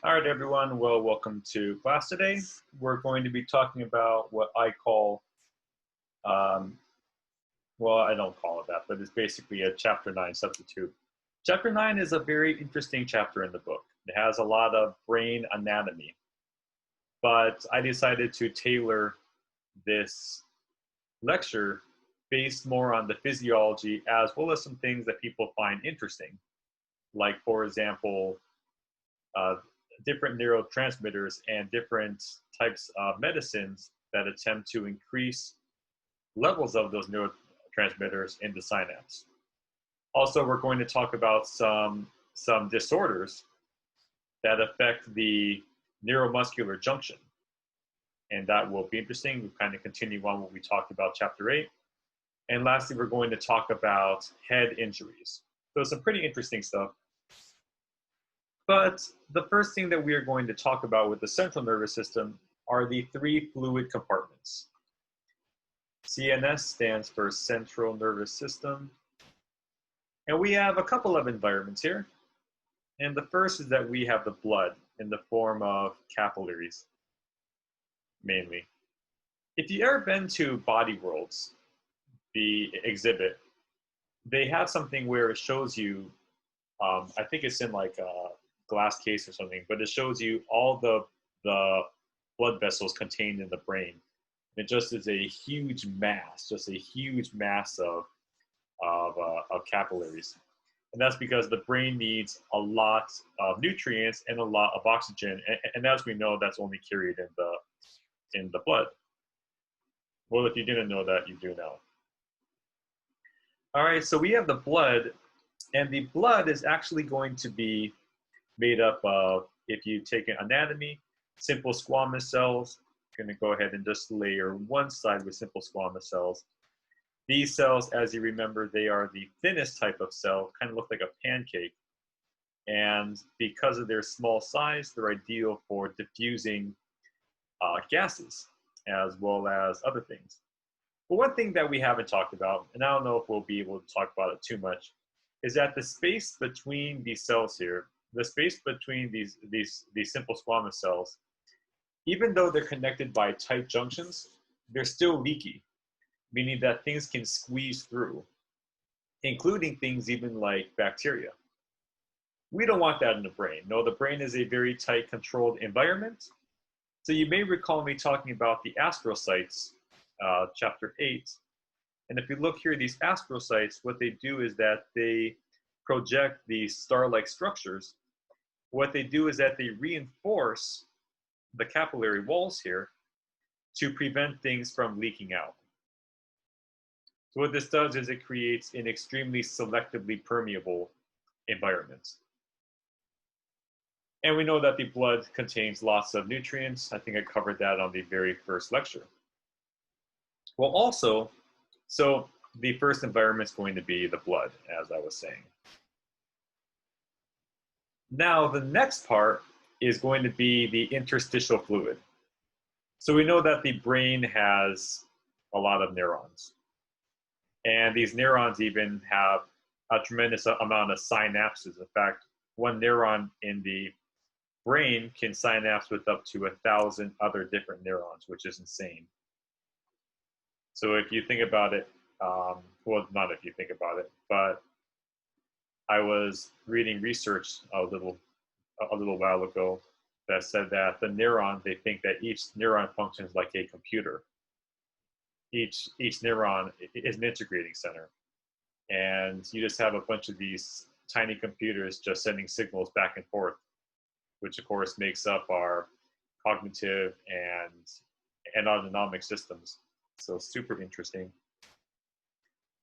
All right, everyone. Well, welcome to class today. We're going to be talking about what I call, um, well, I don't call it that, but it's basically a chapter 9 substitute. Chapter 9 is a very interesting chapter in the book. It has a lot of brain anatomy, but I decided to tailor this lecture based more on the physiology as well as some things that people find interesting, like, for example, uh, different neurotransmitters and different types of medicines that attempt to increase levels of those neurotransmitters in the synapse. Also, we're going to talk about some disorders that affect the neuromuscular junction, and that will be interesting. We'll kind of continue on what we talked about chapter 8. And lastly, we're going to talk about head injuries. So some pretty interesting stuff. But the first thing that we are going to talk about with the central nervous system are the three fluid compartments. CNS stands for central nervous system. And we have a couple of environments here. And the first is that we have the blood in the form of capillaries, mainly. If you ever been to Body Worlds, the exhibit, they have something where it shows you, I think it's in like a glass case or something, but it shows you all the blood vessels contained in the brain. It just is a huge mass, of capillaries. And that's because the brain needs a lot of nutrients and a lot of oxygen. And as we know, that's only carried in the blood. Well, if you didn't know that, you do now. All right, so we have the blood, and the blood is actually going to be made up of, if you take an anatomy, simple squamous cells. I'm going to go ahead and just layer one side with simple squamous cells. These cells, as you remember, they are the thinnest type of cell, kind of look like a pancake. And because of their small size, they're ideal for diffusing gases as well as other things. But one thing that we haven't talked about, and I don't know if we'll be able to talk about it too much, is that the space between these cells here, the space between these simple squamous cells, even though they're connected by tight junctions, they're still leaky, meaning that things can squeeze through, including things even like bacteria. We don't want that in the brain. No, the brain is a very tight, controlled environment. So you may recall me talking about the astrocytes, chapter 8. And if you look here, these astrocytes, what they do is that they project these star-like structures. What they do is that they reinforce the capillary walls here to prevent things from leaking out. So what this does is it creates an extremely selectively permeable environment. And we know that the blood contains lots of nutrients. I think I covered that on the very first lecture. Well, also, so the first environment is going to be the blood, as I was saying. Now, the next part is going to be the interstitial fluid. So we know that the brain has a lot of neurons. And these neurons even have a tremendous amount of synapses. In fact, one neuron in the brain can synapse with up to 1,000 other different neurons, which is insane. So if you think about it, well, not if you think about it, but I was reading research a little while ago that said that the neuron, they think that each neuron functions like a computer. Each neuron is an integrating center. And you just have a bunch of these tiny computers just sending signals back and forth, which of course makes up our cognitive and autonomic systems. So super interesting.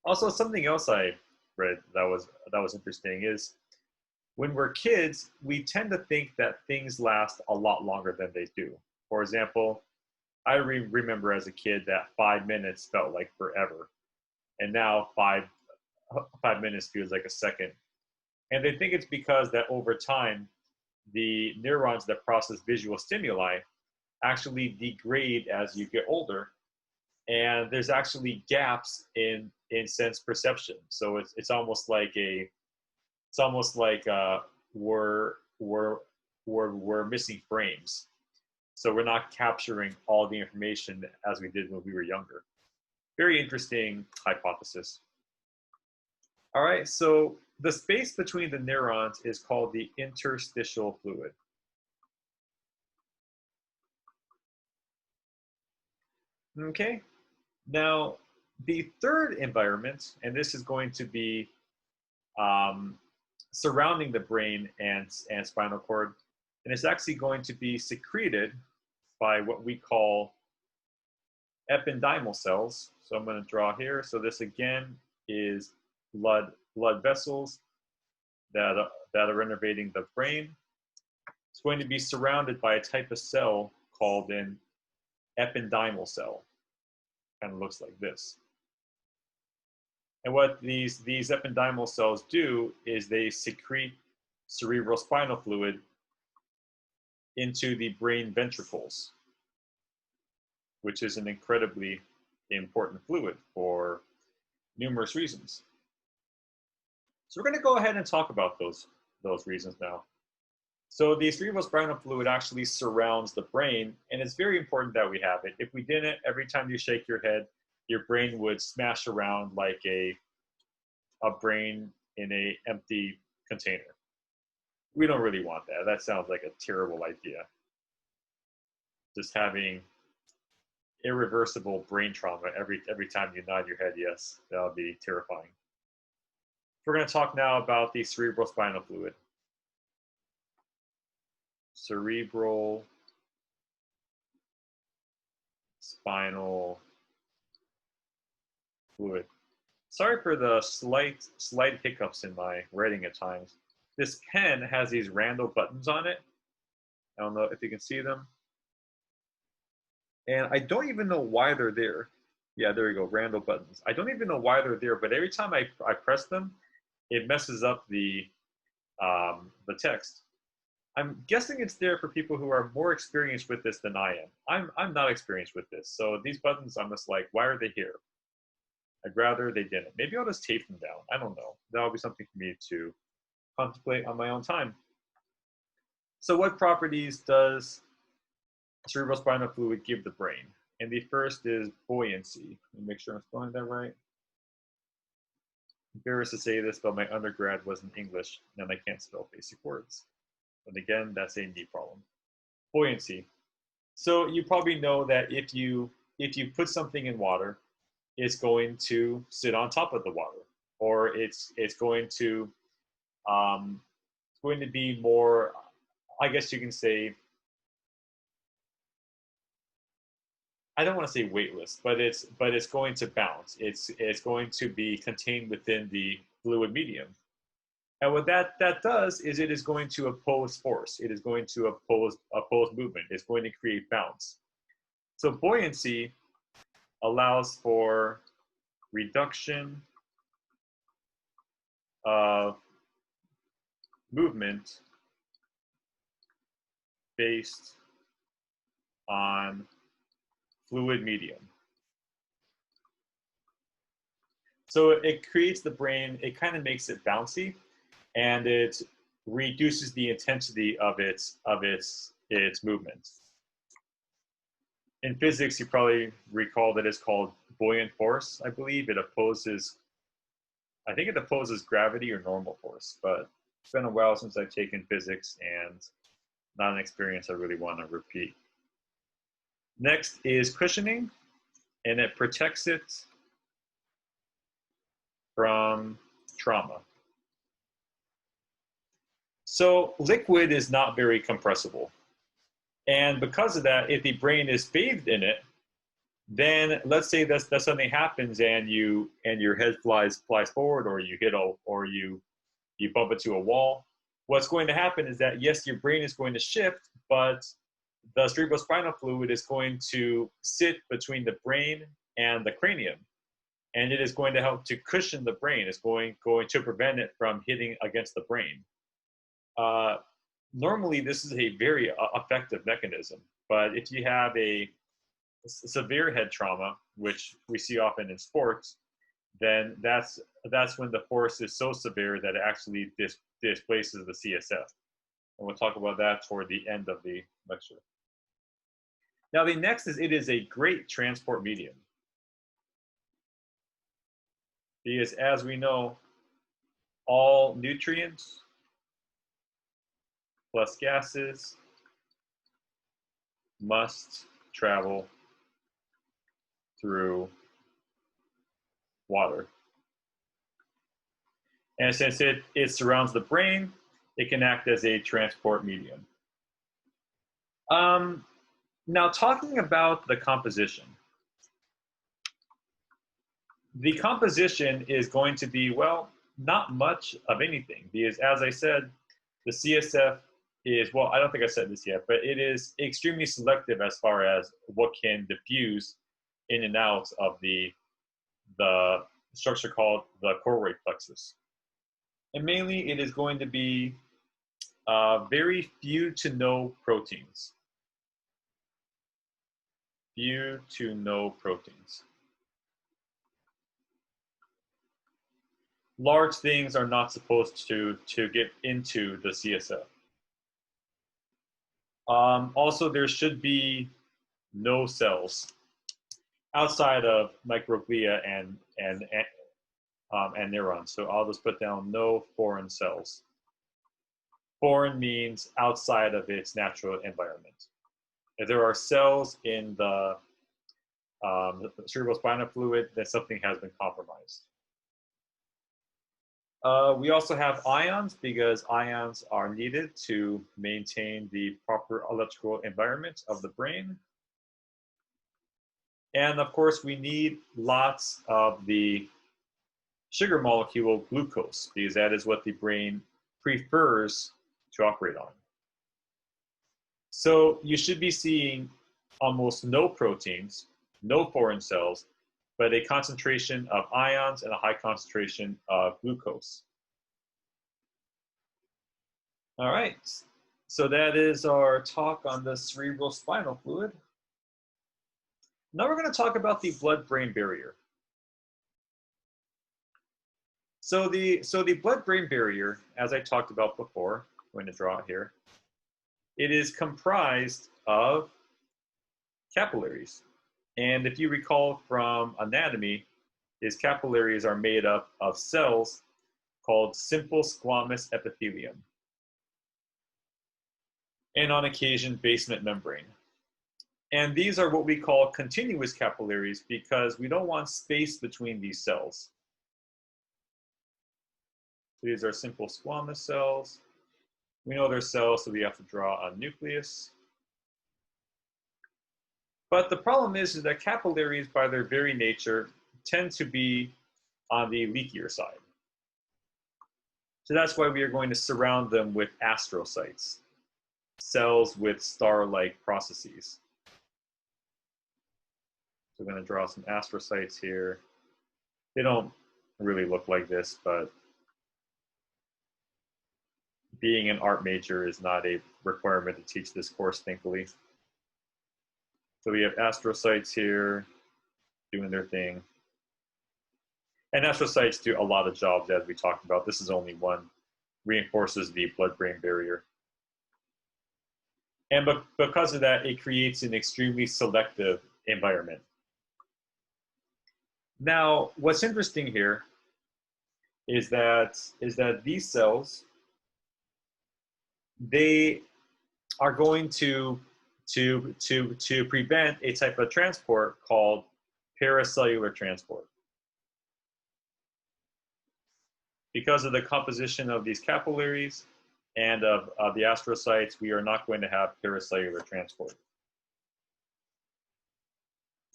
Also, something else I read that was interesting is when we're kids, we tend to think that things last a lot longer than they do. For example, I remember as a kid that 5 minutes felt like forever. And now 5 minutes feels like a second. And they think it's because that over time, the neurons that process visual stimuli actually degrade as you get older. And there's actually gaps in sense perception. So it's almost like we're we're missing frames. So we're not capturing all the information as we did when we were younger. Very interesting hypothesis. All right, so the space between the neurons is called the interstitial fluid. Okay, now the third environment, and this is going to be surrounding the brain and spinal cord, and it's actually going to be secreted by what we call ependymal cells. So I'm going to draw here. So this again is blood vessels that are innervating the brain. It's going to be surrounded by a type of cell called an ependymal cell. Kind of looks like this. And what these ependymal cells do is they secrete cerebrospinal fluid into the brain ventricles, which is an incredibly important fluid for numerous reasons. So we're going to go ahead and talk about those reasons now. So the cerebrospinal fluid actually surrounds the brain, and it's very important that we have it. If we didn't, every time you shake your head, your brain would smash around like a brain in an empty container. We don't really want that. That sounds like a terrible idea. Just having irreversible brain trauma every time you nod your head yes, that would be terrifying. We're going to talk now about the cerebrospinal fluid. Cerebral spinal fluid. Sorry for the slight hiccups in my writing at times. This pen has these random buttons on it. I don't know if you can see them. And I don't even know why they're there. Yeah, there you go, random buttons. I don't even know why they're there, but every time I press them, it messes up the text. I'm guessing it's there for people who are more experienced with this than I am. I'm not experienced with this. So these buttons, I'm just like, why are they here? I'd rather they didn't. Maybe I'll just tape them down. I don't know. That'll be something for me to contemplate on my own time. So what properties does cerebrospinal fluid give the brain? And the first is buoyancy. Let me make sure I'm spelling that right. Embarrassed to say this, but my undergrad was in English and I can't spell basic words. And again, that's a me problem. Buoyancy. So you probably know that if you put something in water, it's going to sit on top of the water, or it's going to be more, I guess you can say, I don't want to say weightless, but it's going to bounce. It's going to be contained within the fluid medium. And what that does is it is going to oppose force. It is going to oppose movement. It's going to create bounce. So buoyancy allows for reduction of movement based on fluid medium. So it creates the brain, it kind of makes it bouncy, and it reduces the intensity of its movement. In physics, you probably recall that it's called buoyant force, I believe. I think it opposes gravity or normal force, but it's been a while since I've taken physics and not an experience I really want to repeat. Next is cushioning, and it protects it from trauma. So liquid is not very compressible. And because of that, if the brain is bathed in it, then let's say that something happens and your head flies forward, or you hit or you bump into a wall. What's going to happen is that yes, your brain is going to shift, but the cerebrospinal fluid is going to sit between the brain and the cranium, and it is going to help to cushion the brain. It's going to prevent it from hitting against the brain. Normally, this is a very effective mechanism, but if you have a severe head trauma, which we see often in sports, then that's when the force is so severe that it actually displaces the CSF. And we'll talk about that toward the end of the lecture. Now, the next is it is a great transport medium. Because as we know, all nutrients plus gases must travel through water. And since it surrounds the brain, it can act as a transport medium. Now, talking about the composition. The composition is going to be, well, not much of anything, because as I said, the CSF is, well, I don't think I said this yet, but it is extremely selective as far as what can diffuse in and out of the structure called the choroid plexus. And mainly it is going to be very few to no proteins. Few to no proteins. Large things are not supposed to get into the CSF. Also, there should be no cells outside of microglia and neurons. So I'll just put down no foreign cells. Foreign means outside of its natural environment. If there are cells in the cerebrospinal fluid, then something has been compromised. We also have ions because ions are needed to maintain the proper electrical environment of the brain. And of course, we need lots of the sugar molecule glucose because that is what the brain prefers to operate on. So you should be seeing almost no proteins, no foreign cells, but a concentration of ions and a high concentration of glucose. All right, so that is our talk on the cerebrospinal fluid. Now we're going to talk about the blood-brain barrier. So the blood-brain barrier, as I talked about before, I'm going to draw it here, it is comprised of capillaries. And if you recall from anatomy, these capillaries are made up of cells called simple squamous epithelium, and on occasion basement membrane. And these are what we call continuous capillaries because we don't want space between these cells. So these are simple squamous cells. We know they're cells, so we have to draw a nucleus. But the problem is that capillaries, by their very nature, tend to be on the leakier side. So that's why we are going to surround them with astrocytes, cells with star-like processes. So we're going to draw some astrocytes here. They don't really look like this, but being an art major is not a requirement to teach this course, thankfully. So we have astrocytes here doing their thing. And astrocytes do a lot of jobs, as we talked about. This is only one. Reinforces the blood-brain barrier. And because of that, it creates an extremely selective environment. Now, what's interesting here is that these cells, they are going to prevent a type of transport called paracellular transport. Because of the composition of these capillaries and of the astrocytes, we are not going to have paracellular transport.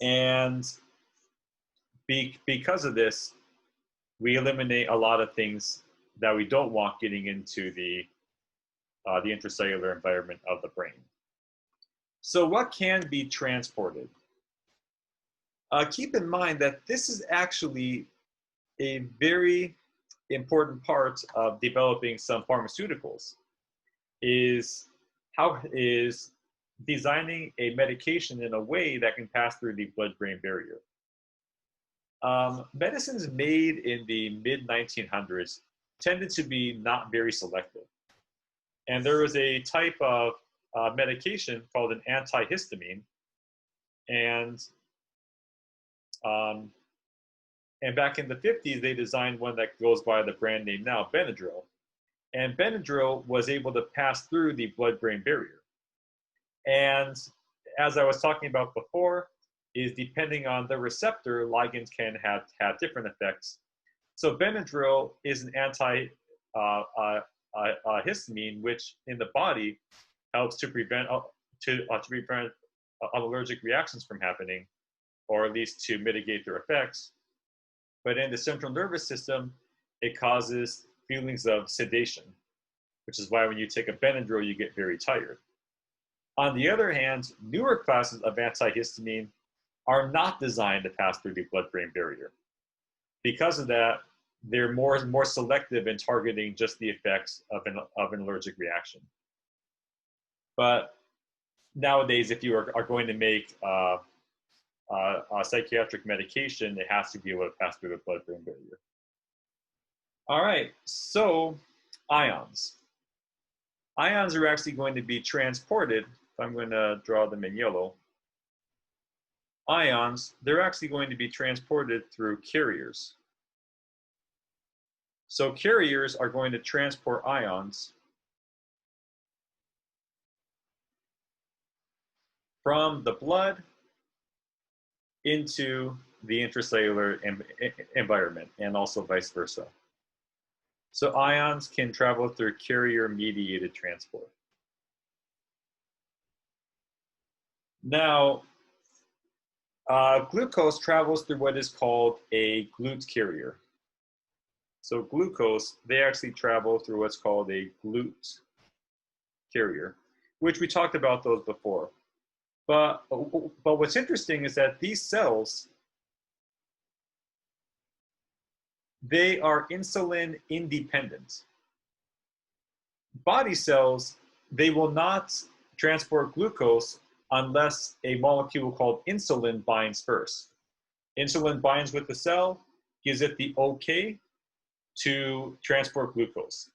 And because of this, we eliminate a lot of things that we don't want getting into the intracellular environment of the brain. So what can be transported? Keep in mind that this is actually a very important part of developing some pharmaceuticals, is designing a medication in a way that can pass through the blood-brain barrier. Medicines made in the mid-1900s tended to be not very selective. And there was a type of medication called an antihistamine, and um, and back in the 50s, they designed one that goes by the brand name now, Benadryl. And Benadryl was able to pass through the blood-brain barrier. And as I was talking about before, is depending on the receptor, ligands can have different effects. So Benadryl is an antihistamine, which in the body helps to prevent allergic reactions from happening, or at least to mitigate their effects. But in the central nervous system, it causes feelings of sedation, which is why when you take a Benadryl, you get very tired. On the other hand, newer classes of antihistamine are not designed to pass through the blood-brain barrier. Because of that, they're more selective in targeting just the effects of an allergic reaction. But nowadays, if you are going to make a psychiatric medication, it has to be able to pass through the blood-brain barrier. All right, so ions. Ions are actually going to be transported. I'm going to draw them in yellow. Ions, they're actually going to be transported through carriers. So carriers are going to transport ions from the blood into the intracellular environment, and also vice versa. So ions can travel through carrier-mediated transport. Now, glucose travels through what is called a GLUT carrier. So glucose, they actually travel through what's called a GLUT carrier, which we talked about those before. But what's interesting is that these cells, they are insulin independent. Body cells, they will not transport glucose unless a molecule called insulin binds first. Insulin binds with the cell, gives it the okay to transport glucose.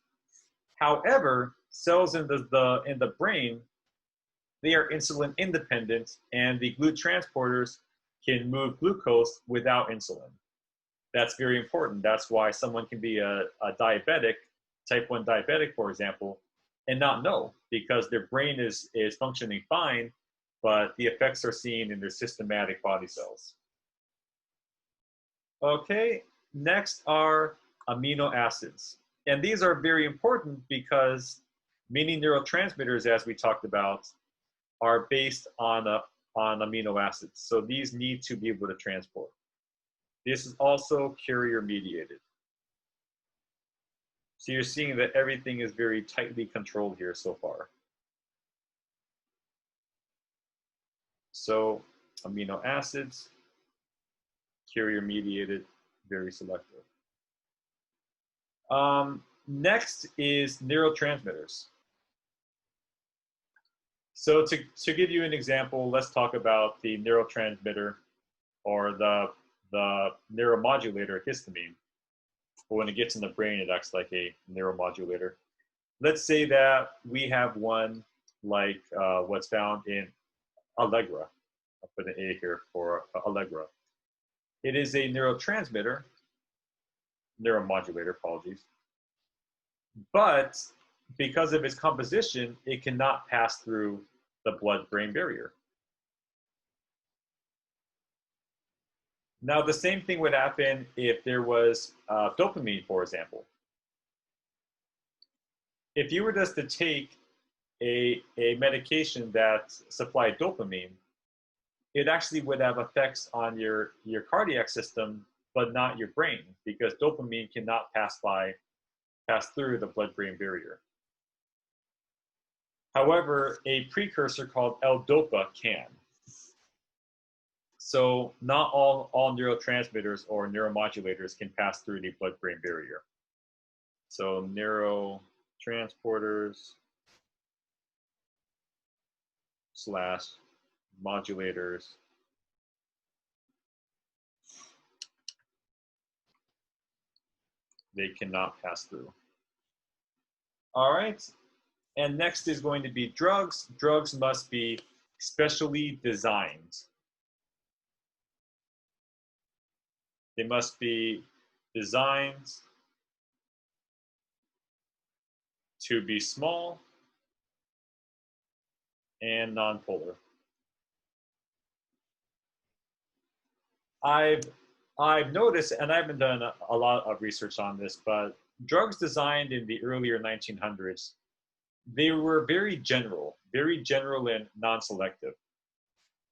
However, cells in the brain, they are insulin independent, and the GLUT transporters can move glucose without insulin. That's very important. That's why someone can be a diabetic, type 1 diabetic, for example, and not know, because their brain is functioning fine, but the effects are seen in their systematic body cells. Okay, next are amino acids. And these are very important because many neurotransmitters, as we talked about, are based on amino acids. So these need to be able to transport. This is also carrier mediated. So you're seeing that everything is very tightly controlled here so far. So amino acids, carrier mediated, very selective. Next is neurotransmitters. So to give you an example, let's talk about the neurotransmitter or the neuromodulator histamine. But when it gets in the brain, it acts like a neuromodulator. Let's say that we have one like what's found in Allegra. I'll put an A here for Allegra. It is a neuromodulator, apologies. But because of its composition, it cannot pass through the blood-brain barrier. Now, the same thing would happen if there was dopamine, for example. If you were just to take a medication that supplied dopamine, it actually would have effects on your cardiac system, but not your brain, because dopamine cannot pass through the blood-brain barrier. However, a precursor called L-DOPA can. So not all neurotransmitters or neuromodulators can pass through the blood-brain barrier. So neurotransporters / modulators they cannot pass through. All right. And next is going to be drugs. Drugs must be specially designed. They must be designed to be small and nonpolar. I've noticed, and I haven't done a lot of research on this, but drugs designed in the earlier 1900s, they were very general and non-selective.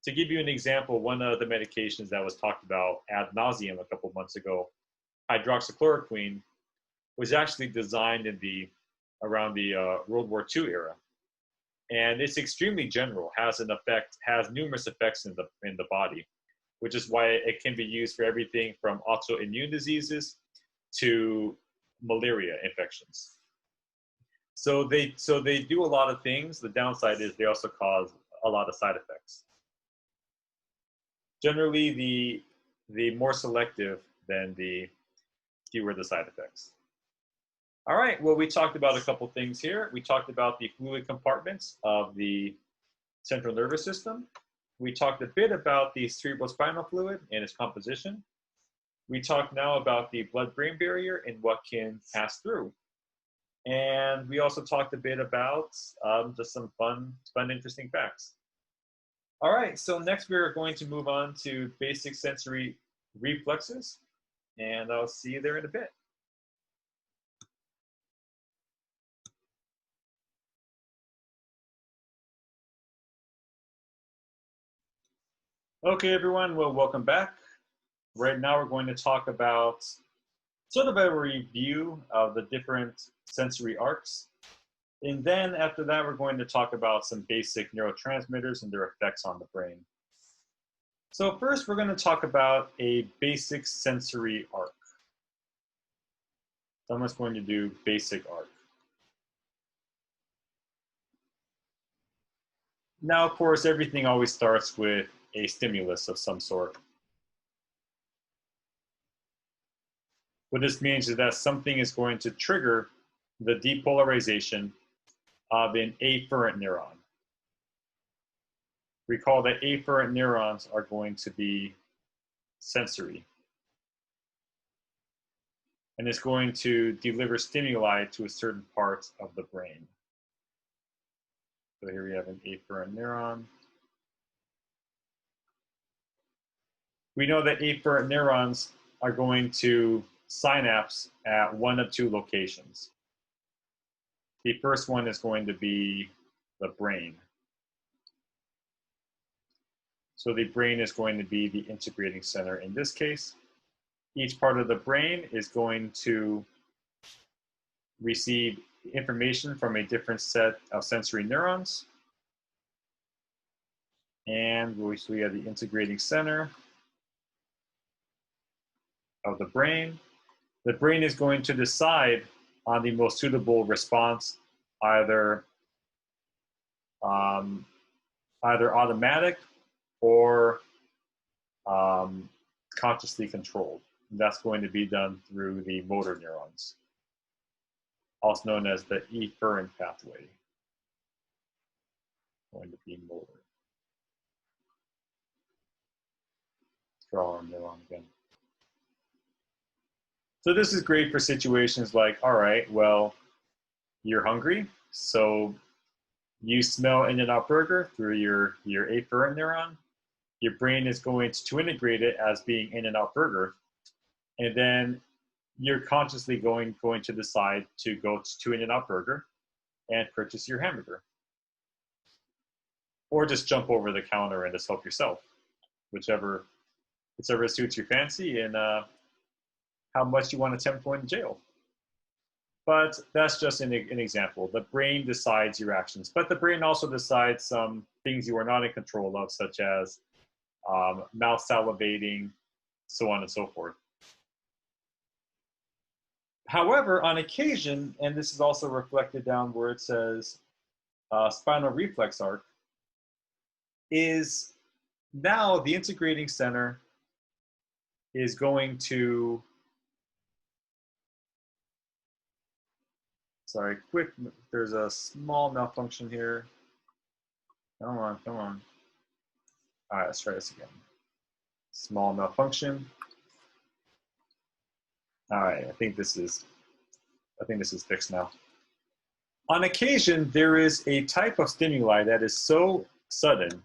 To give you an example, one of the medications that was talked about ad nauseum a couple months ago, hydroxychloroquine, was actually designed in around the World War II era, and it's extremely general, has numerous effects in the body, which is why it can be used for everything from autoimmune diseases to malaria infections. So they do a lot of things. The downside is they also cause a lot of side effects. Generally, the more selective, then the fewer the side effects. All right, well, we talked about a couple things here. We talked about the fluid compartments of the central nervous system. We talked a bit about the cerebrospinal fluid and its composition. We talked now about the blood-brain barrier and what can pass through. And we also talked a bit about just some fun, interesting facts. All right, so next we're going to move on to basic sensory reflexes, and I'll see you there in a bit. Okay, everyone, well, welcome back. Right now we're going to talk about sort of a review of the different sensory arcs. And then after that, we're going to talk about some basic neurotransmitters and their effects on the brain. So first, we're going to talk about a basic sensory arc. So I'm just going to do basic arc. Now, of course, everything always starts with a stimulus of some sort. What this means is that something is going to trigger the depolarization of an afferent neuron. Recall that afferent neurons are going to be sensory. And it's going to deliver stimuli to a certain part of the brain. So here we have an afferent neuron. We know that afferent neurons are going to synapse at one of two locations. The first one is going to be the brain. So the brain is going to be the integrating center in this case. Each part of the brain is going to receive information from a different set of sensory neurons. And we have the integrating center of the brain. The brain is going to decide on the most suitable response, either automatic or consciously controlled. And that's going to be done through the motor neurons, also known as the efferent pathway. Going to be motor. Draw our neuron again. So this is great for situations like, all right, well, you're hungry, so you smell In-N-Out Burger through your afferent neuron. Your brain is going to integrate it as being In-N-Out Burger, and then you're consciously going to decide to go to In-N-Out Burger and purchase your hamburger. Or just jump over the counter and just help yourself, whichever suits your fancy and how much you want to attempt going to jail. But that's just an example. The brain decides your actions, but the brain also decides some things you are not in control of, such as mouth salivating, so on and so forth. However, on occasion, and this is also reflected down where it says spinal reflex arc, is now the integrating center is going to Sorry, quick, there's a small malfunction here. Come on, come on. All right, let's try this again. Small malfunction. All right, I think this is fixed now. On occasion, there is a type of stimuli that is so sudden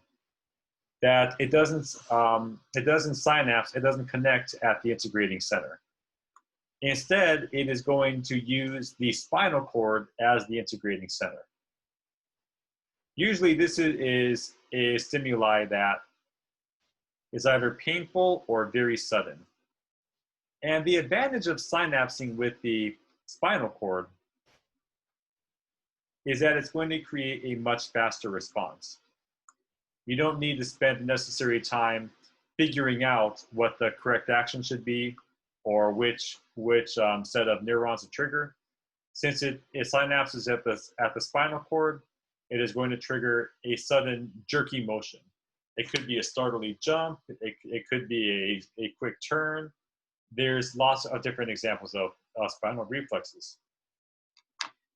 that it doesn't synapse, it doesn't connect at the integrating center. Instead, it is going to use the spinal cord as the integrating center. Usually, this is a stimuli that is either painful or very sudden. And the advantage of synapsing with the spinal cord is that it's going to create a much faster response. You don't need to spend the necessary time figuring out what the correct action should be or which set of neurons to trigger. Since it synapses at the spinal cord, it is going to trigger a sudden jerky motion. It could be a startling jump. It could be a quick turn. There's lots of different examples of spinal reflexes.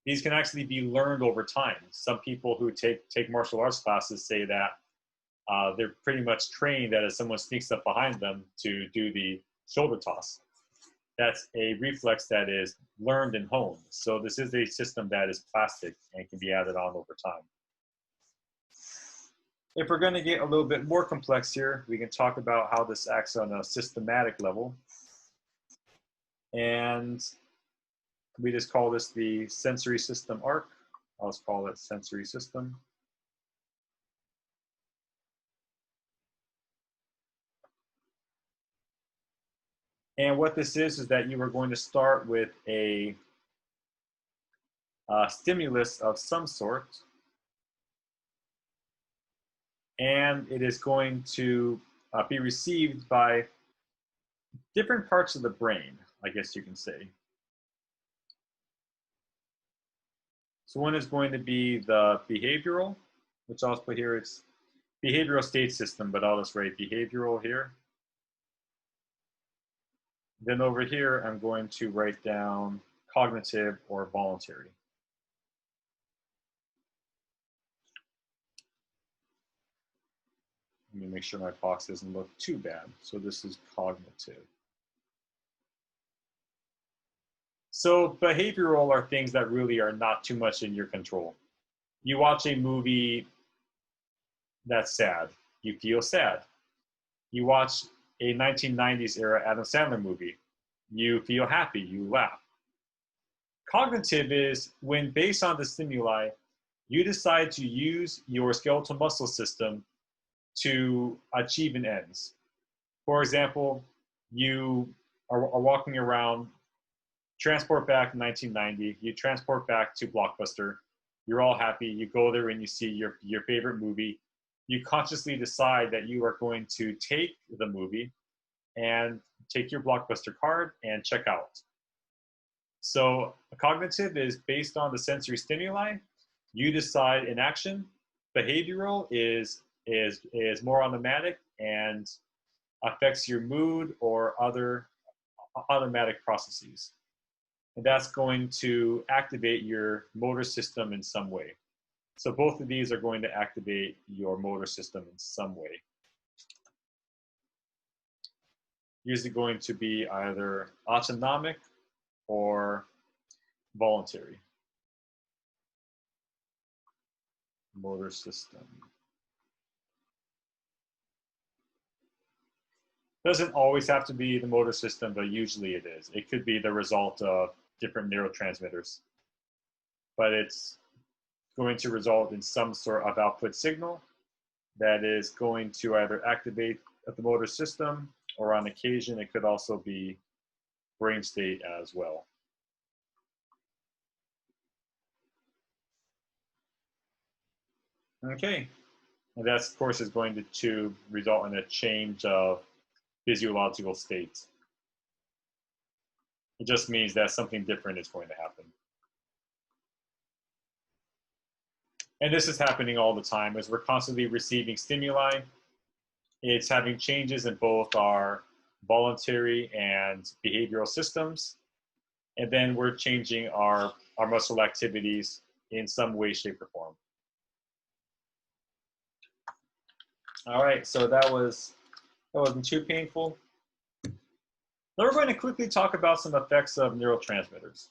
These can actually be learned over time. Some people who take martial arts classes say that they're pretty much trained that if someone sneaks up behind them to do the shoulder toss, that's a reflex that is learned and honed. So this is a system that is plastic and can be added on over time. If we're going to get a little bit more complex here, we can talk about how this acts on a systematic level. And we just call this the sensory system arc. I'll just call it sensory system. And what this is that you are going to start with a stimulus of some sort. And it is going to be received by different parts of the brain, I guess you can say. So one is going to be the behavioral, which I'll put here, it's behavioral state system, but I'll just write behavioral here. Then over here, I'm going to write down cognitive or voluntary. Let me make sure my box doesn't look too bad. So this is cognitive. So behavioral are things that really are not too much in your control. You watch a movie that's sad, you feel sad. You watch a 1990s era Adam Sandler movie, you feel happy, you laugh. Cognitive is when, based on the stimuli, you decide to use your skeletal muscle system to achieve an ends. For example, you are walking around, transport back to 1990, you transport back to Blockbuster, you're all happy, you go there and you see your favorite movie. You consciously decide that you are going to take the movie and take your Blockbuster card and check out. So cognitive is based on the sensory stimuli. You decide in action. Behavioral is more automatic and affects your mood or other automatic processes. And that's going to activate your motor system in some way. So both of these are going to activate your motor system in some way. Usually going to be either autonomic or voluntary. Motor system. Doesn't always have to be the motor system, but usually it is. It could be the result of different neurotransmitters, but it's going to result in some sort of output signal that is going to either activate the motor system, or on occasion it could also be brain state as well. Okay, and that of course is going to result in a change of physiological state. It just means that something different is going to happen. And this is happening all the time as we're constantly receiving stimuli. It's having changes in both our voluntary and behavioral systems. and then we're changing our muscle activities in some way, shape, or form. All right, so that wasn't too painful. Now we're going to quickly talk about some effects of neurotransmitters,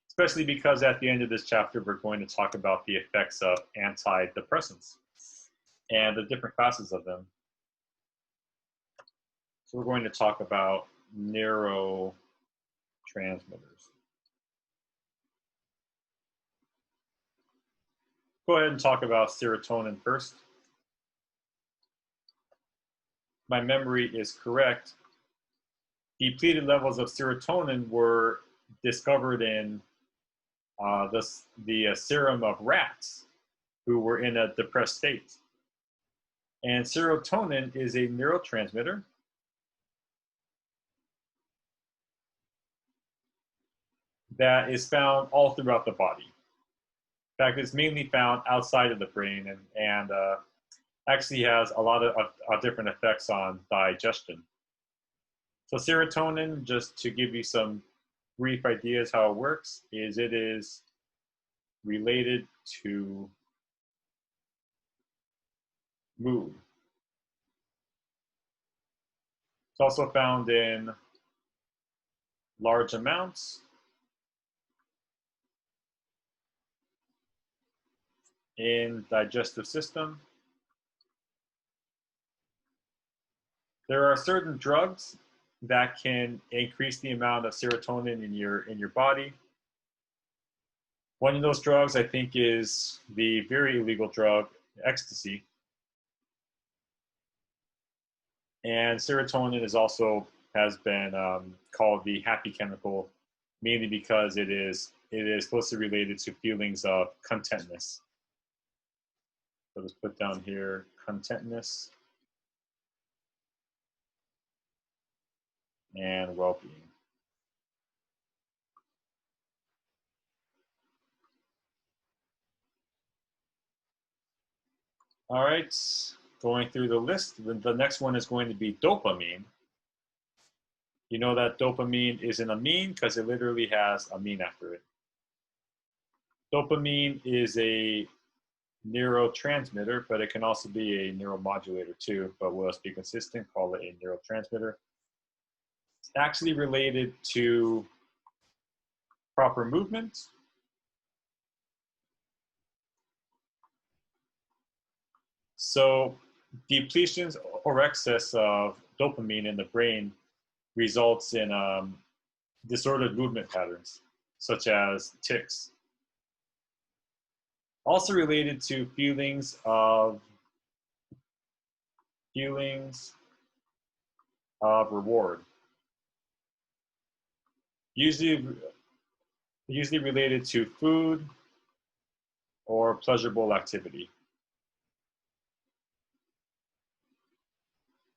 especially because at the end of this chapter, we're going to talk about the effects of antidepressants and the different classes of them. So we're going to talk about neurotransmitters. Go ahead and talk about serotonin first. My memory is correct. Depleted levels of serotonin were discovered in the serum of rats who were in a depressed state. And serotonin is a neurotransmitter that is found all throughout the body. In fact, it's mainly found outside of the brain and actually has a lot of different effects on digestion. So serotonin, just to give you some brief ideas how it works, is it is related to mood. It's also found in large amounts in digestive system. There are certain drugs that can increase the amount of serotonin in your body. One of those drugs, I think, is the very illegal drug ecstasy. And serotonin has been called the happy chemical, mainly because it is closely related to feelings of contentness. So let's put down here contentness and well-being. All right, going through the list, the next one is going to be dopamine. You know that dopamine is an amine because it literally has amine after it. Dopamine is a neurotransmitter, but it can also be a neuromodulator too, but we'll be consistent, call it a neurotransmitter. It's actually related to proper movement, so depletions or excess of dopamine in the brain results in disordered movement patterns, such as tics. Also related to feelings of reward. Usually related to food or pleasurable activity.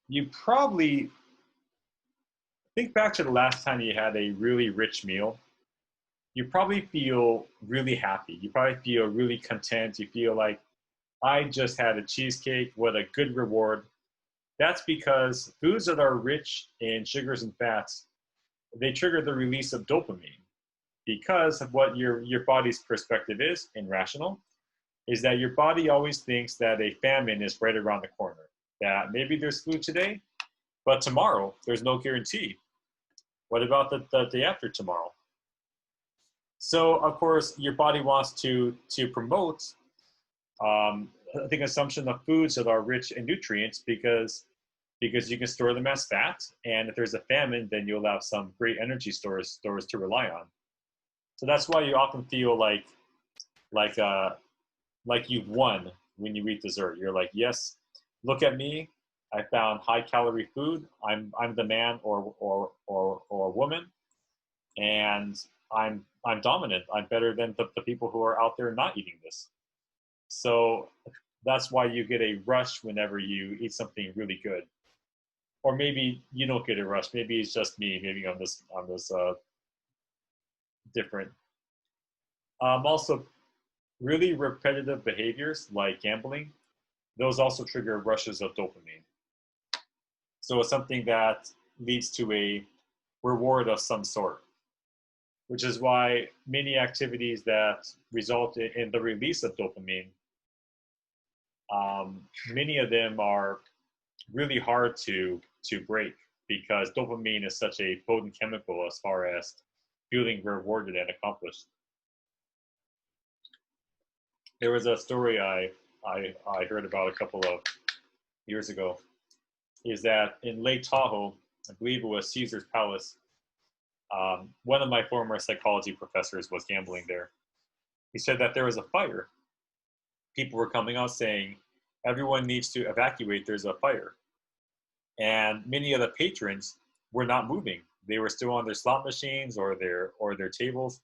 You probably think back to the last time you had a really rich meal. You probably feel really happy. You probably feel really content. You feel like, I just had a cheesecake, what a good reward. That's because foods that are rich in sugars and fats, they trigger the release of dopamine, because of what your body's perspective is, and rational, is that your body always thinks that a famine is right around the corner, that maybe there's food today, but tomorrow there's no guarantee. What about the day after tomorrow? So of course your body wants to promote the consumption of foods that are rich in nutrients, because you can store them as fat, and if there's a famine, then you'll have some great energy stores to rely on. So that's why you often feel like you've won when you eat dessert. You're like, yes, look at me, I found high calorie food. I'm the man or woman, and I'm dominant. I'm better than the people who are out there not eating this. So that's why you get a rush whenever you eat something really good. Or maybe you don't get a rush. Maybe it's just me. Maybe I'm this different. Also, really repetitive behaviors like gambling, those also trigger rushes of dopamine. So it's something that leads to a reward of some sort. which is why many activities that result in the release of dopamine, many of them are really hard to break because dopamine is such a potent chemical as far as feeling rewarded and accomplished. There was a story I heard about a couple of years ago, is that in Lake Tahoe, I believe it was Caesar's Palace, one of my former psychology professors was gambling there. He said that there was a fire. People were coming out saying, everyone needs to evacuate, there's a fire. And many of the patrons were not moving. They were still on their slot machines or their tables.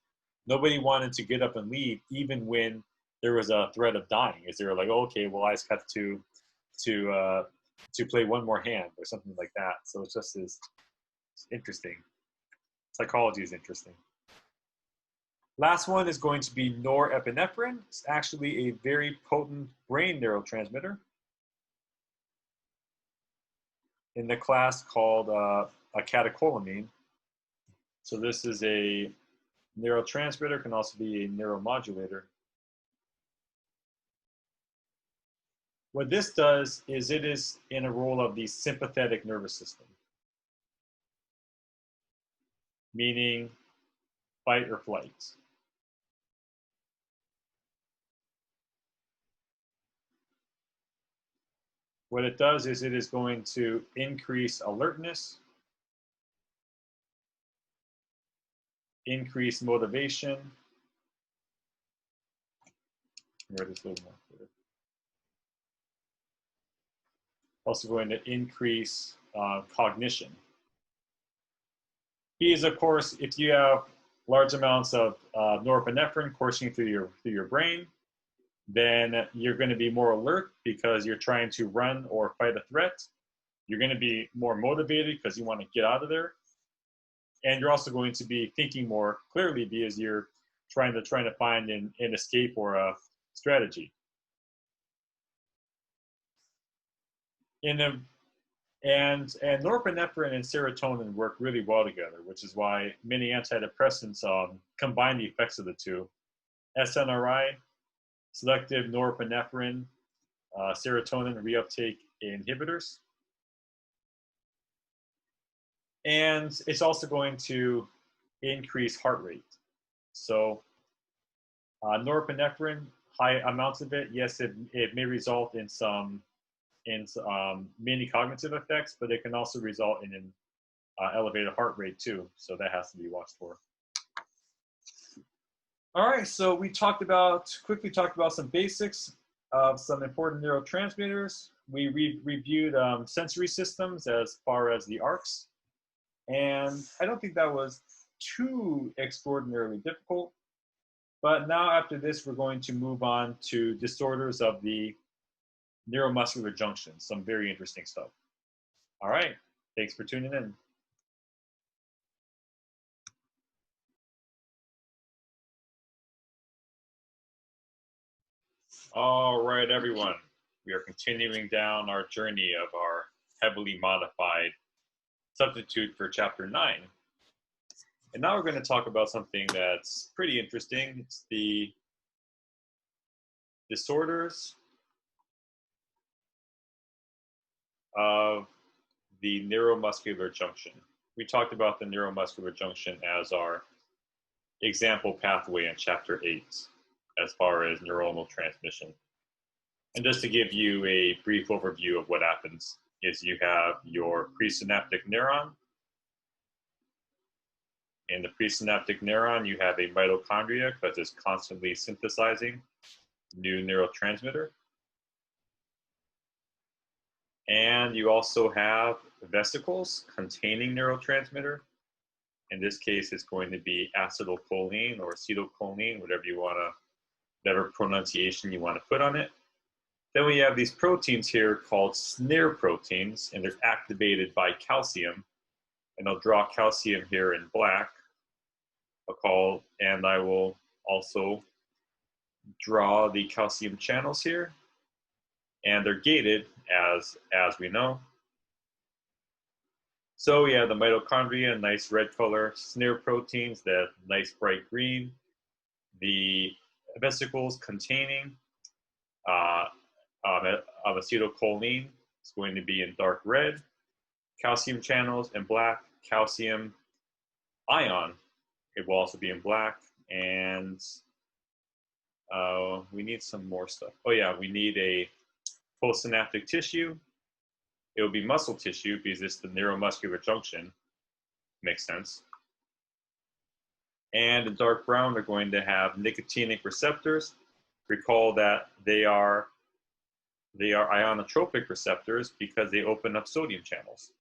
Nobody wanted to get up and leave, even when there was a threat of dying. Is they were like, oh, okay, well, I just have to play one more hand or something like that. So it's just is interesting. Psychology is interesting. Last one is going to be norepinephrine. It's actually a very potent brain neurotransmitter in the class called acetylcholine. So this is a neurotransmitter, can also be a neuromodulator. What this does is it is in a role of the sympathetic nervous system, meaning fight or flight. What it does is it is going to increase alertness, increase motivation. Where this little more clear. Also going to increase cognition. Key is, of course, if you have large amounts of norepinephrine coursing through your brain, then you're going to be more alert because you're trying to run or fight a threat. You're going to be more motivated because you want to get out of there. And you're also going to be thinking more clearly because you're trying to find an escape or a strategy. And norepinephrine and serotonin work really well together, which is why many antidepressants combine the effects of the two. SNRI, selective norepinephrine, serotonin reuptake inhibitors. And it's also going to increase heart rate. So norepinephrine, high amounts of it, yes, it may result in some many cognitive effects, but it can also result in an elevated heart rate too. So that has to be watched for. All right, so we quickly talked about some basics of some important neurotransmitters. We reviewed sensory systems as far as the ARCs. And I don't think that was too extraordinarily difficult. But now after this, we're going to move on to disorders of the neuromuscular junction, some very interesting stuff. All right, thanks for tuning in. All right, everyone. We are continuing down our journey of our heavily modified substitute for chapter 9. And now we're going to talk about something that's pretty interesting. It's the disorders of the neuromuscular junction. We talked about the neuromuscular junction as our example pathway in chapter 8 as far as neuronal transmission. And just to give you a brief overview of what happens is you have your presynaptic neuron. In the presynaptic neuron, you have a mitochondria because it's constantly synthesizing new neurotransmitter. And you also have vesicles containing neurotransmitter. In this case, it's going to be acetylcholine or acetylcholine, whatever pronunciation you want to put on it. Then we have these proteins here called SNRE proteins, and they're activated by calcium. And I'll draw calcium here in black. And I will also draw the calcium channels here. And they're gated, as we know. So yeah, the mitochondria, nice red color. Snare proteins, that nice bright green. The vesicles containing uh, of acetylcholine is going to be in dark red. Calcium channels in black. Calcium ion, it will also be in black. And we need some more stuff. Oh yeah, we need a postsynaptic tissue. It will be muscle tissue because it's the neuromuscular junction. Makes sense. And in dark brown, they're going to have nicotinic receptors. Recall that they are ionotropic receptors because they open up sodium channels.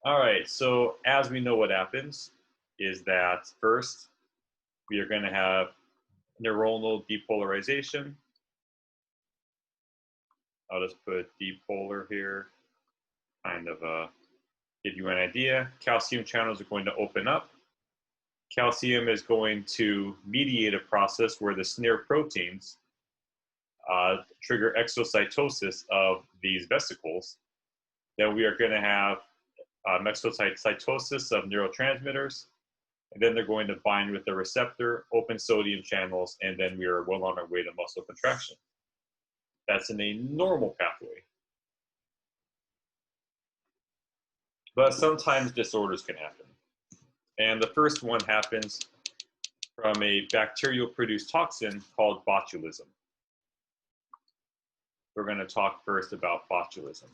All right, so as we know, what happens is that first we are going to have neuronal depolarization. I'll just put depolar here, kind of give you an idea. Calcium channels are going to open up. Calcium is going to mediate a process where the snare proteins trigger exocytosis of these vesicles. Then we are going to have exocytosis of neurotransmitters, and then they're going to bind with the receptor, open sodium channels, and then we are well on our way to muscle contraction. That's in a normal pathway. But sometimes disorders can happen. And the first one happens from a bacterial-produced toxin called botulism. We're going to talk first about botulism.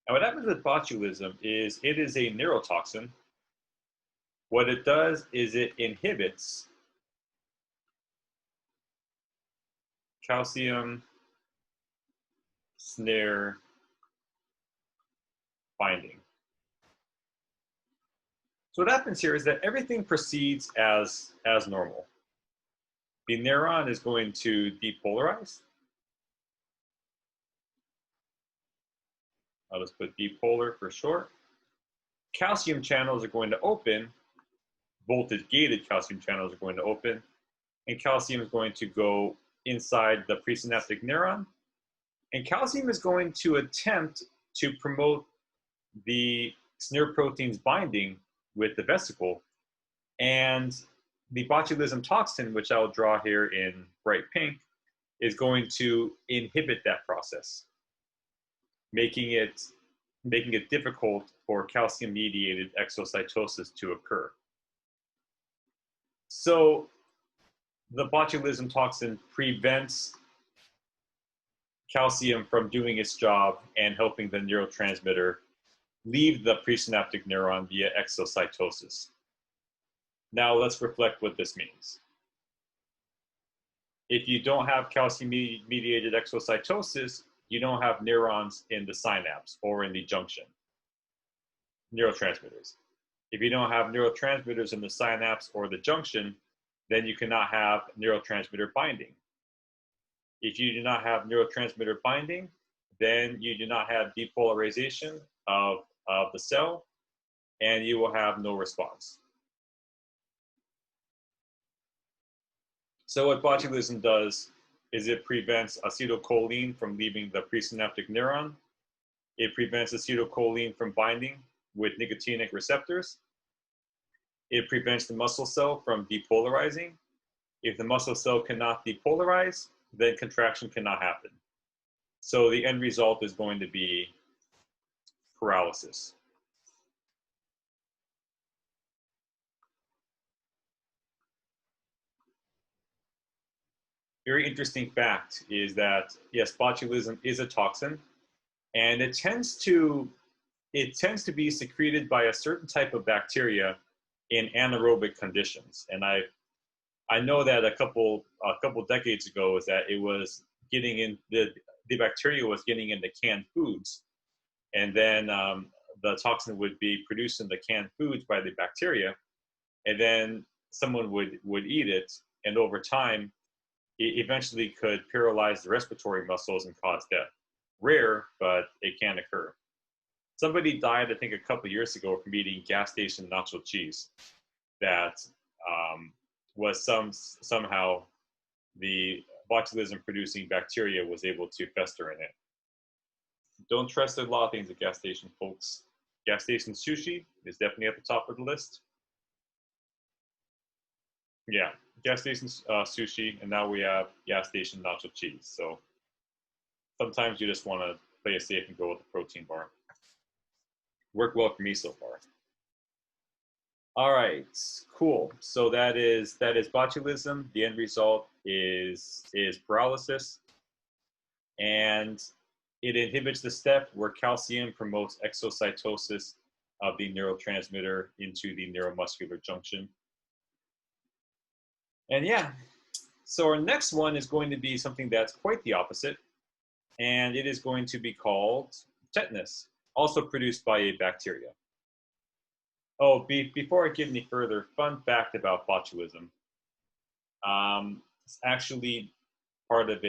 And what happens with botulism is it is a neurotoxin. What it does is it inhibits calcium snare binding. So what happens here is that everything proceeds as normal. The neuron is going to depolarize. I'll just put depolar for short. Calcium channels are going to open. Voltage-gated calcium channels are going to open. And calcium is going to go inside the presynaptic neuron. And calcium is going to attempt to promote the snare protein's binding with the vesicle. And the botulism toxin, which I'll draw here in bright pink, is going to inhibit that process, making it difficult for calcium-mediated exocytosis to occur. So the botulism toxin prevents calcium from doing its job and helping the neurotransmitter leave the presynaptic neuron via exocytosis. Now let's reflect what this means. If you don't have calcium-mediated exocytosis, you don't have neurons in the synapse or in the junction, neurotransmitters. If you don't have neurotransmitters in the synapse or the junction, then you cannot have neurotransmitter binding. If you do not have neurotransmitter binding, then you do not have depolarization of the cell, and you will have no response. So what botulism does is it prevents acetylcholine from leaving the presynaptic neuron. It prevents acetylcholine from binding with nicotinic receptors. It prevents the muscle cell from depolarizing. If the muscle cell cannot depolarize, then contraction cannot happen. So the end result is going to be paralysis. Very interesting fact is that, yes, botulism is a toxin, and it tends to be secreted by a certain type of bacteria in anaerobic conditions. And I know that a couple decades ago is that it was getting in the bacteria was getting into canned foods, and then the toxin would be produced in the canned foods by the bacteria, and then someone would eat it, and over time it eventually could paralyze the respiratory muscles and cause death. Rare, but it can occur. Somebody died, I think, a couple years ago from eating gas station nacho cheese that was somehow the botulism producing bacteria was able to fester in it. Don't trust a lot of things at gas station, folks. Gas station sushi is definitely at the top of the list. Yeah, gas station sushi, and now we have gas station nacho cheese. So sometimes you just want to play it safe and go with the protein bar. Worked well for me so far. All right, cool. So that is botulism. The end result is paralysis, and it inhibits the step where calcium promotes exocytosis of the neurotransmitter into the neuromuscular junction. And yeah, so our next one is going to be something that's quite the opposite, and it is going to be called tetanus, also produced by a bacteria. Oh, before I get any further, fun fact about botulism. It's actually part of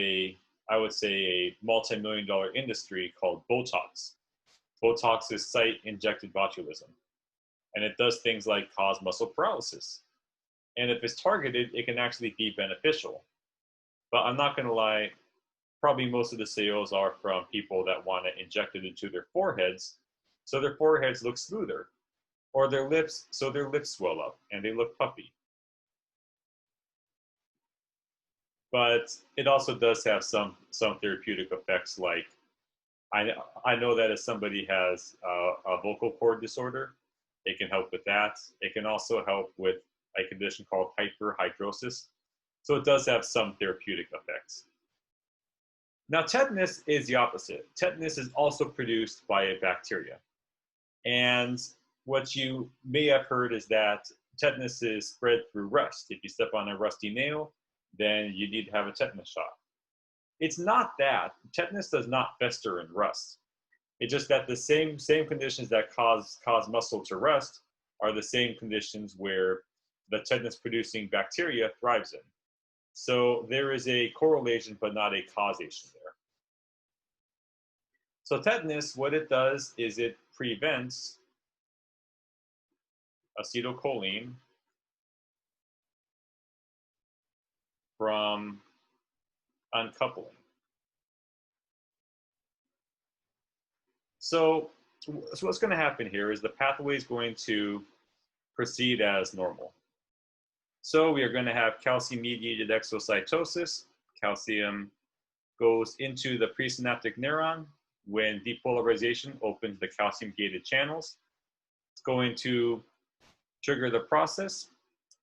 I would say, a multi-million-dollar industry called Botox. Botox is site-injected botulism, and it does things like cause muscle paralysis. And if it's targeted, it can actually be beneficial. But I'm not going to lie, probably most of the sales are from people that want to inject it into their foreheads, so their foreheads look smoother, or their lips, so their lips swell up and they look puffy. But it also does have some therapeutic effects. Like I know that if somebody has a vocal cord disorder, it can help with that. It can also help with a condition called hyperhidrosis. So it does have some therapeutic effects. Now, tetanus is the opposite. Tetanus is also produced by a bacteria. And what you may have heard is that tetanus is spread through rust. If you step on a rusty nail, then you need to have a tetanus shot. It's not that. Tetanus does not fester in rust. It's just that the same conditions that cause muscle to rust are the same conditions where the tetanus producing bacteria thrives in. So there is a correlation, but not a causation there. So tetanus, what it does is it prevents acetylcholine from uncoupling. So what's going to happen here is the pathway is going to proceed as normal. So we are going to have calcium-mediated exocytosis. Calcium goes into the presynaptic neuron when depolarization opens the calcium-gated channels. It's going to trigger the process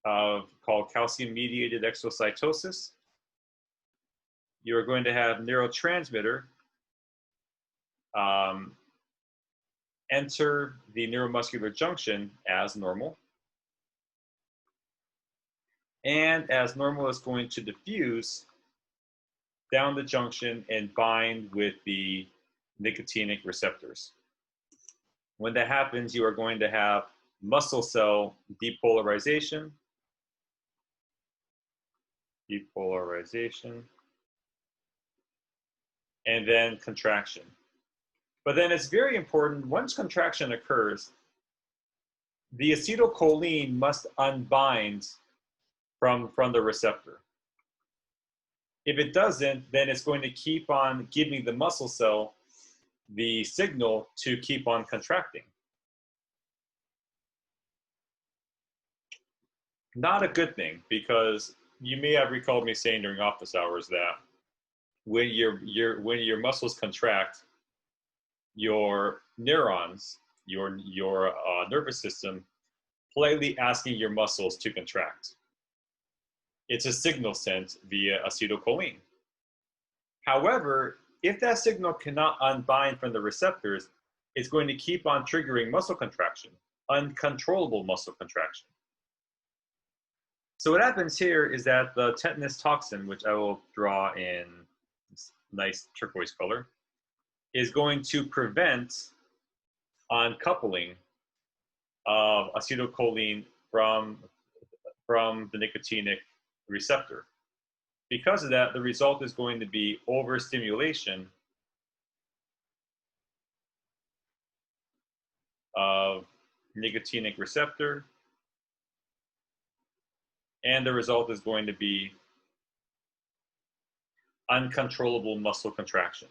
called calcium-mediated exocytosis. You're going to have neurotransmitter enter the neuromuscular junction as normal. And as normal is going to diffuse down the junction and bind with the nicotinic receptors. When that happens, you are going to have muscle cell depolarization, and then contraction. But then it's very important, once contraction occurs, the acetylcholine must unbind from the receptor. If it doesn't, then it's going to keep on giving the muscle cell the signal to keep on contracting. Not a good thing, because you may have recalled me saying during office hours that when your muscles contract, your neurons, your nervous system, politely asking your muscles to contract. It's a signal sent via acetylcholine. However, if that signal cannot unbind from the receptors, it's going to keep on triggering muscle contraction, uncontrollable muscle contraction. So what happens here is that the tetanus toxin, which I will draw in this nice turquoise color, is going to prevent uncoupling of acetylcholine from the nicotinic receptor. Because of that, the result is going to be overstimulation of nicotinic receptor, and the result is going to be uncontrollable muscle contraction.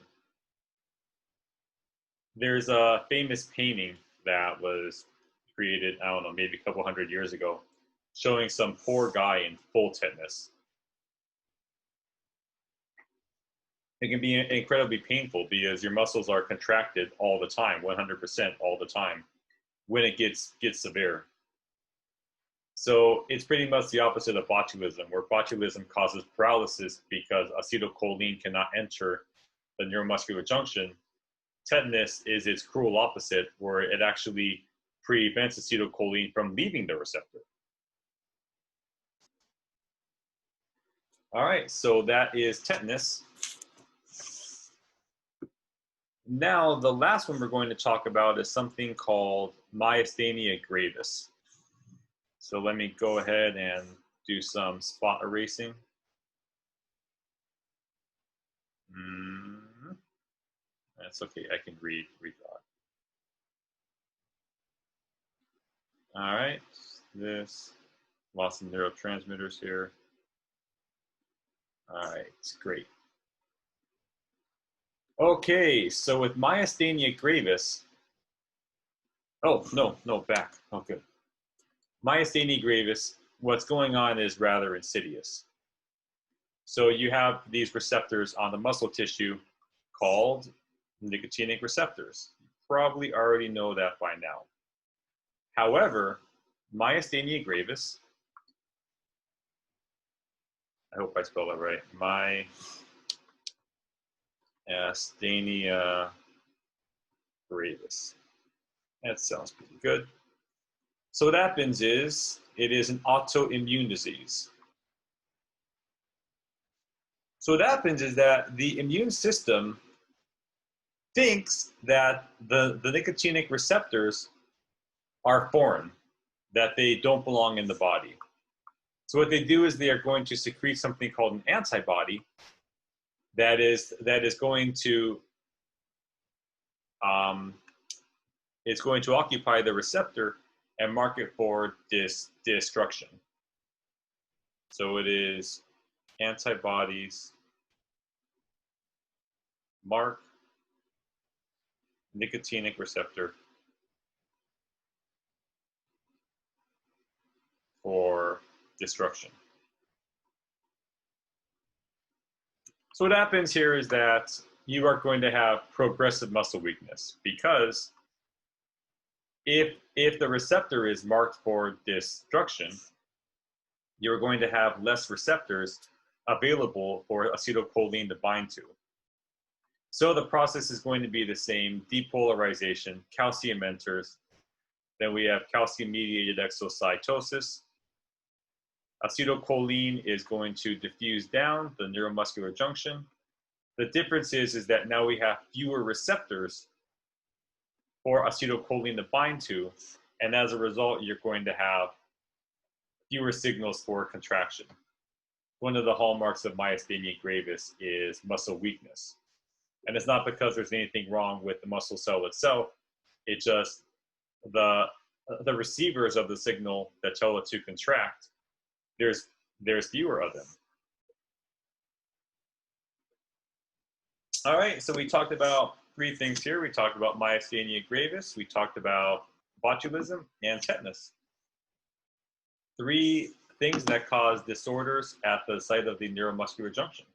There's a famous painting that was created, I don't know, maybe a couple hundred years ago, showing some poor guy in full tetanus. It can be incredibly painful because your muscles are contracted all the time, 100% all the time, when it gets severe. So it's pretty much the opposite of botulism, where botulism causes paralysis because acetylcholine cannot enter the neuromuscular junction. Tetanus is its cruel opposite, where it actually prevents acetylcholine from leaving the receptor. All right, so that is tetanus. Now, the last one we're going to talk about is something called myasthenia gravis. So let me go ahead and do some spot erasing. That's okay, I can read that. All right, this, lots of neurotransmitters here. All right, great. Okay, so with myasthenia gravis, oh, no, back. Oh, good. Myasthenia gravis, what's going on is rather insidious. So you have these receptors on the muscle tissue called nicotinic receptors. You probably already know that by now. However, myasthenia gravis, I hope I spelled that right, myasthenia gravis. That sounds pretty good. So what happens is, it is an autoimmune disease. So what happens is that the immune system thinks that the nicotinic receptors are foreign, that they don't belong in the body. So what they do is they are going to secrete something called an antibody that is going to it's going to occupy the receptor and mark it for destruction. So it is antibodies mark nicotinic receptor for destruction. So what happens here is that you are going to have progressive muscle weakness, because if the receptor is marked for destruction, you're going to have less receptors available for acetylcholine to bind to. So the process is going to be the same: depolarization, calcium enters, then we have calcium-mediated exocytosis. Acetylcholine is going to diffuse down the neuromuscular junction. The difference is that now we have fewer receptors for acetylcholine to bind to, and as a result, you're going to have fewer signals for contraction. One of the hallmarks of myasthenia gravis is muscle weakness. And it's not because there's anything wrong with the muscle cell itself, it's just the receivers of the signal that tell it to contract, there's fewer of them. All right, so we talked about three things here. We talked about myasthenia gravis, we talked about botulism, and tetanus. Three things that cause disorders at the site of the neuromuscular junction.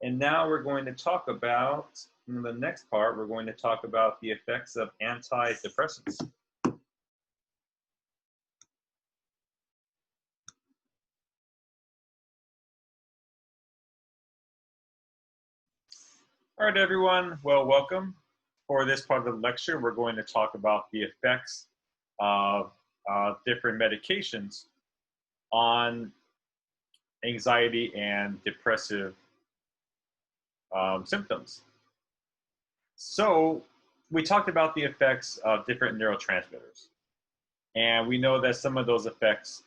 And now we're going to talk about, in the next part, we're going to talk about the effects of antidepressants. All right, everyone. Well, welcome. For this part of the lecture, we're going to talk about the effects of different medications on anxiety and depressive symptoms. So we talked about the effects of different neurotransmitters. And we know that some of those effects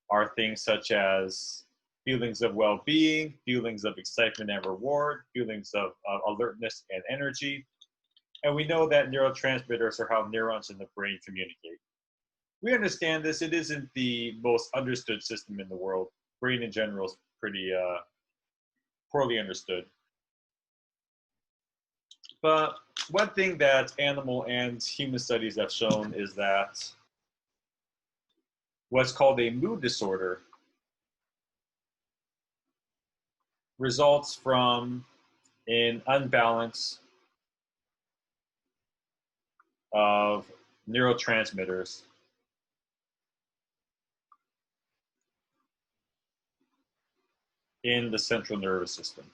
are things such as feelings of well-being, feelings of excitement and reward, feelings of alertness and energy. And we know that neurotransmitters are how neurons in the brain communicate. We understand this. It isn't the most understood system in the world. Brain in general is pretty poorly understood. But one thing that animal and human studies have shown is that what's called a mood disorder results from an unbalance of neurotransmitters in the central nervous system.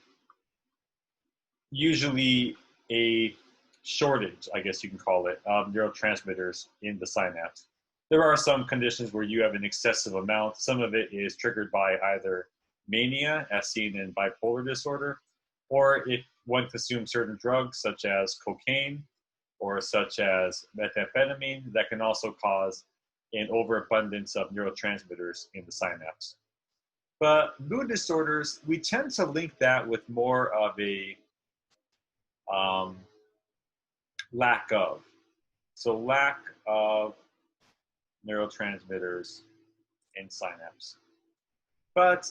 Usually a shortage, I guess you can call it, of neurotransmitters in the synapse. There are some conditions where you have an excessive amount. Some of it is triggered by either mania, as seen in bipolar disorder, or if one consumes certain drugs such as cocaine or such as methamphetamine, that can also cause an overabundance of neurotransmitters in the synapse. But mood disorders, we tend to link that with more of a um, lack of. So lack of neurotransmitters in synapse. But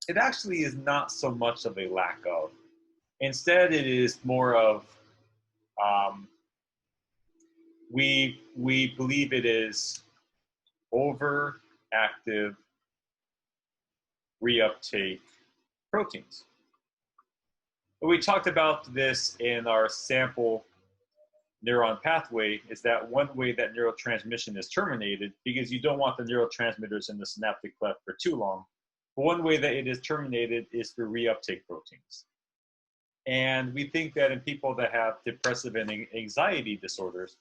it actually is not so much of a lack of. Instead, it is more of um, we believe it is overactive reuptake proteins. We talked about this in our sample neuron pathway, is that one way that neurotransmission is terminated, because you don't want the neurotransmitters in the synaptic cleft for too long, but one way that it is terminated is through reuptake proteins. And we think that in people that have depressive and anxiety disorders,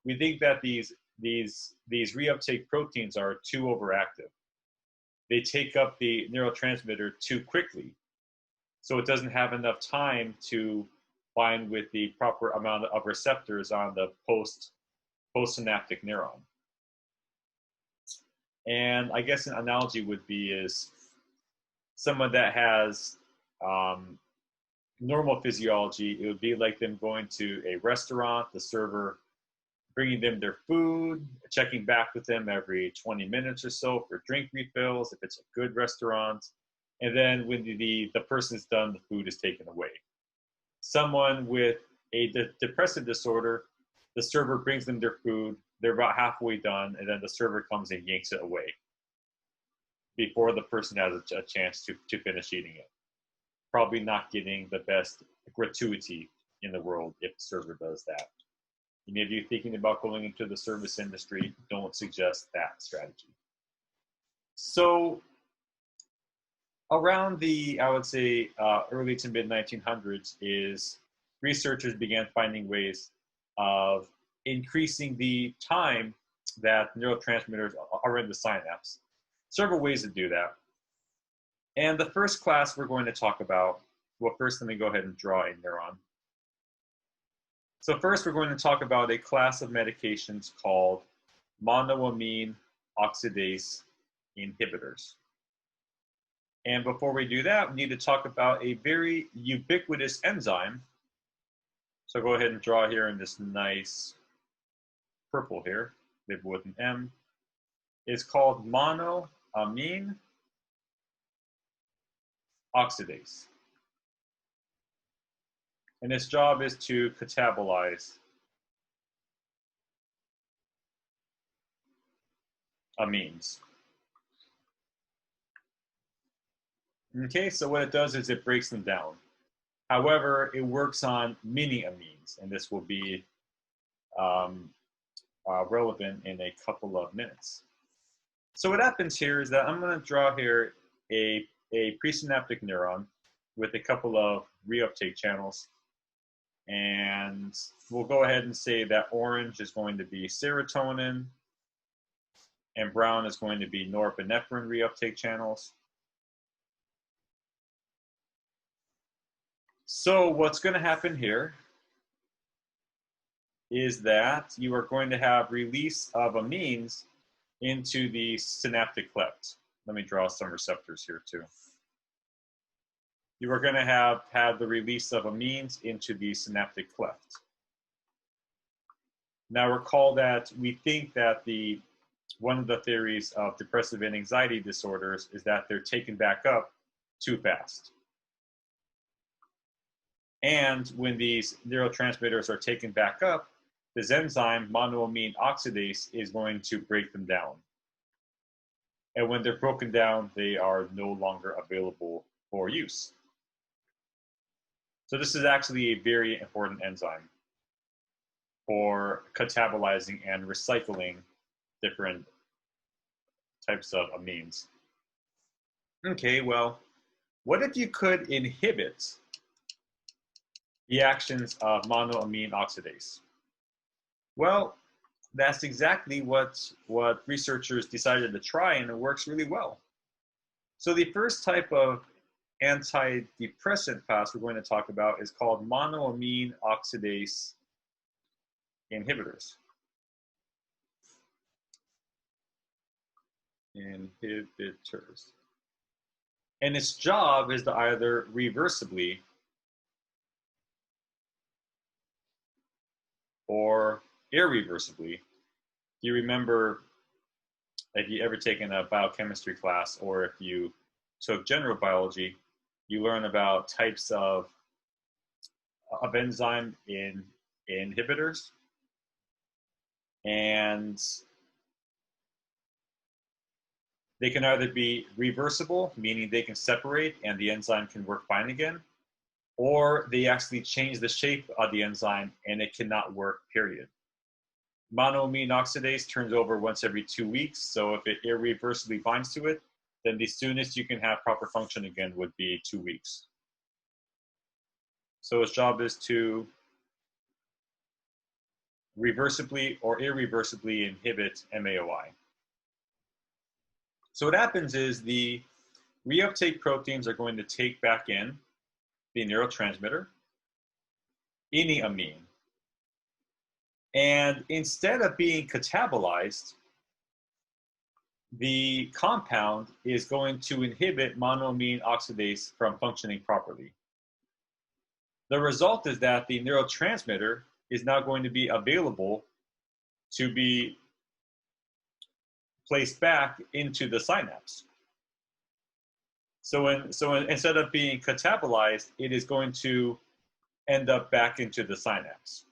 we think that these reuptake proteins are too overactive. They take up the neurotransmitter too quickly, so it doesn't have enough time to bind with the proper amount of receptors on the postsynaptic neuron. And I guess an analogy would be is someone that has normal physiology. It would be like them going to a restaurant, the server bringing them their food, checking back with them every 20 minutes or so for drink refills, if it's a good restaurant. And then when the person's done, the food is taken away. Someone with a depressive disorder, the server brings them their food, they're about halfway done, and then the server comes and yanks it away before the person has a chance to finish eating it. Probably not getting the best gratuity in the world if the server does that. Any of you thinking about going into the service industry, don't suggest that strategy. So around the, I would say, early to mid 1900s is researchers began finding ways of increasing the time that neurotransmitters are in the synapse. Several ways to do that. And the first class we're going to talk about, well, first let me go ahead and draw a neuron. So first we're going to talk about a class of medications called monoamine oxidase inhibitors. And before we do that, we need to talk about a very ubiquitous enzyme. So go ahead and draw here in this nice purple here, labeled with an M. It's called monoamine oxidase. And its job is to catabolize amines. Okay, so what it does is it breaks them down. However, it works on many amines, and this will be relevant in a couple of minutes. So what happens here is that I'm going to draw here a presynaptic neuron with a couple of reuptake channels. And we'll go ahead and say that orange is going to be serotonin, and brown is going to be norepinephrine reuptake channels. So what's going to happen here is that you are going to have release of amines into the synaptic cleft. Let me draw some receptors here too. You are going to have the release of amines into the synaptic cleft. Now recall that we think that one of the theories of depressive and anxiety disorders is that they're taken back up too fast. And when these neurotransmitters are taken back up, this enzyme, monoamine oxidase, is going to break them down. And when they're broken down, they are no longer available for use. So this is actually a very important enzyme for catabolizing and recycling different types of amines. Okay, well, what if you could inhibit the actions of monoamine oxidase? Well, that's exactly what researchers decided to try, and it works really well. So the first type of antidepressant class we're going to talk about is called monoamine oxidase inhibitors. Inhibitors. And its job is to either reversibly or irreversibly. Do you remember if you ever taken a biochemistry class, or if you took general biology, you learn about types of enzyme inhibitors. And they can either be reversible, meaning they can separate and the enzyme can work fine again, or they actually change the shape of the enzyme and it cannot work, period. Monoamine oxidase turns over once every 2 weeks, so if it irreversibly binds to it, then the soonest you can have proper function again would be 2 weeks. So its job is to reversibly or irreversibly inhibit MAOI. So what happens is the reuptake proteins are going to take back in the neurotransmitter, any amine. And instead of being catabolized, the compound is going to inhibit monoamine oxidase from functioning properly. The result is that the neurotransmitter is now going to be available to be placed back into the synapse. So instead of being catabolized, it is going to end up back into the synapse.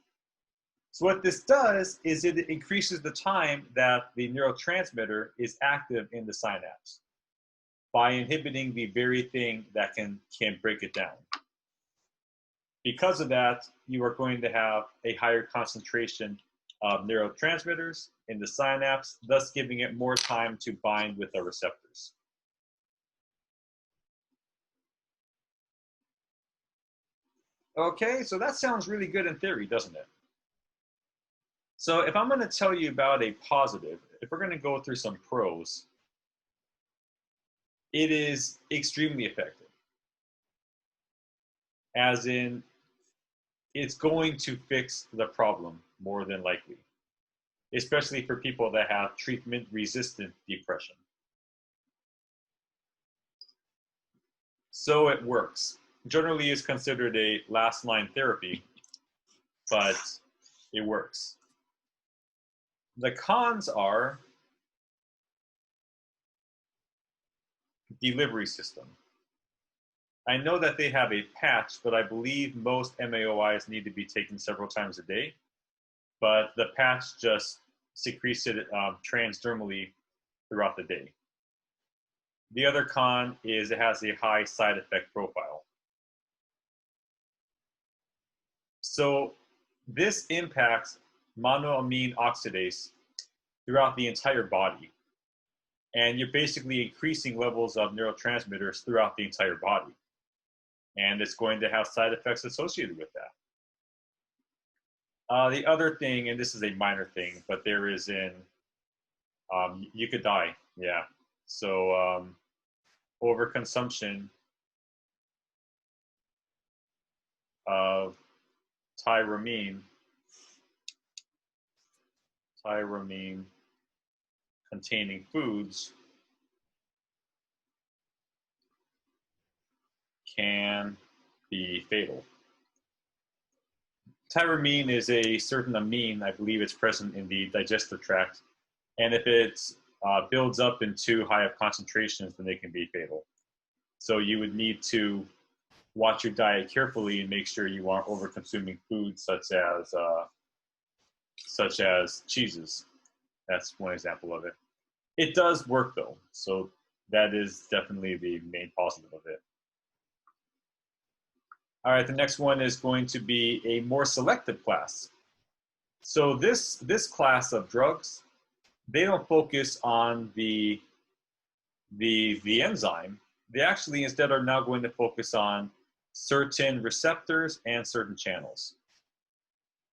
So what this does is it increases the time that the neurotransmitter is active in the synapse by inhibiting the very thing that can break it down. Because of that, you are going to have a higher concentration of neurotransmitters in the synapse, thus giving it more time to bind with the receptors. Okay, so that sounds really good in theory, doesn't it? So if I'm going to tell you about a positive, if we're going to go through some pros, it is extremely effective. As in, it's going to fix the problem more than likely, especially for people that have treatment-resistant depression. So it works. Generally, it's considered a last-line therapy, but it works. The cons are delivery system. I know that they have a patch, but I believe most MAOIs need to be taken several times a day. But the patch just secretes it transdermally throughout the day. The other con is it has a high side effect profile. So this impacts monoamine oxidase throughout the entire body. And you're basically increasing levels of neurotransmitters throughout the entire body. And it's going to have side effects associated with that. The other thing, and this is a minor thing, but there is you could die, yeah. So overconsumption of tyramine containing foods can be fatal. Tyramine is a certain amine, I believe it's present in the digestive tract, and if it builds up in too high of concentrations, then they can be fatal. So you would need to watch your diet carefully and make sure you aren't over consuming foods such as cheeses. That's one example of it. It does work though, so that is definitely the main positive of it. All right, the next one is going to be a more selective class. So this class of drugs, they don't focus on the enzyme. They actually instead are now going to focus on certain receptors and certain channels.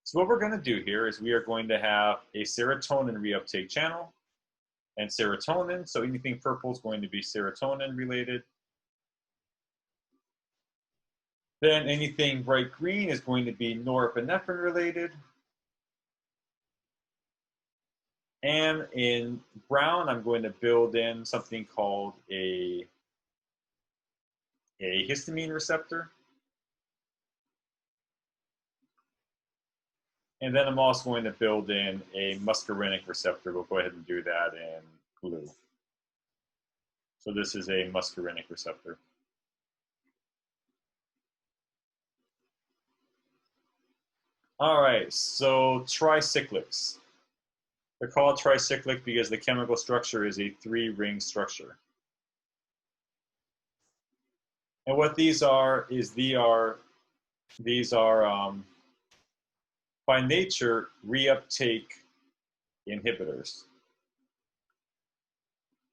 So what we're going to do here is we are going to have a serotonin reuptake channel and serotonin. So anything purple is going to be serotonin related. Then anything bright green is going to be norepinephrine related. And in brown, I'm going to build in something called a histamine receptor. And then I'm also going to build in a muscarinic receptor. We'll go ahead and do that in blue. So this is a muscarinic receptor. All right, so tricyclics. They're called tricyclic because the chemical structure is a 3-ring structure. And what these are is these are by nature reuptake inhibitors.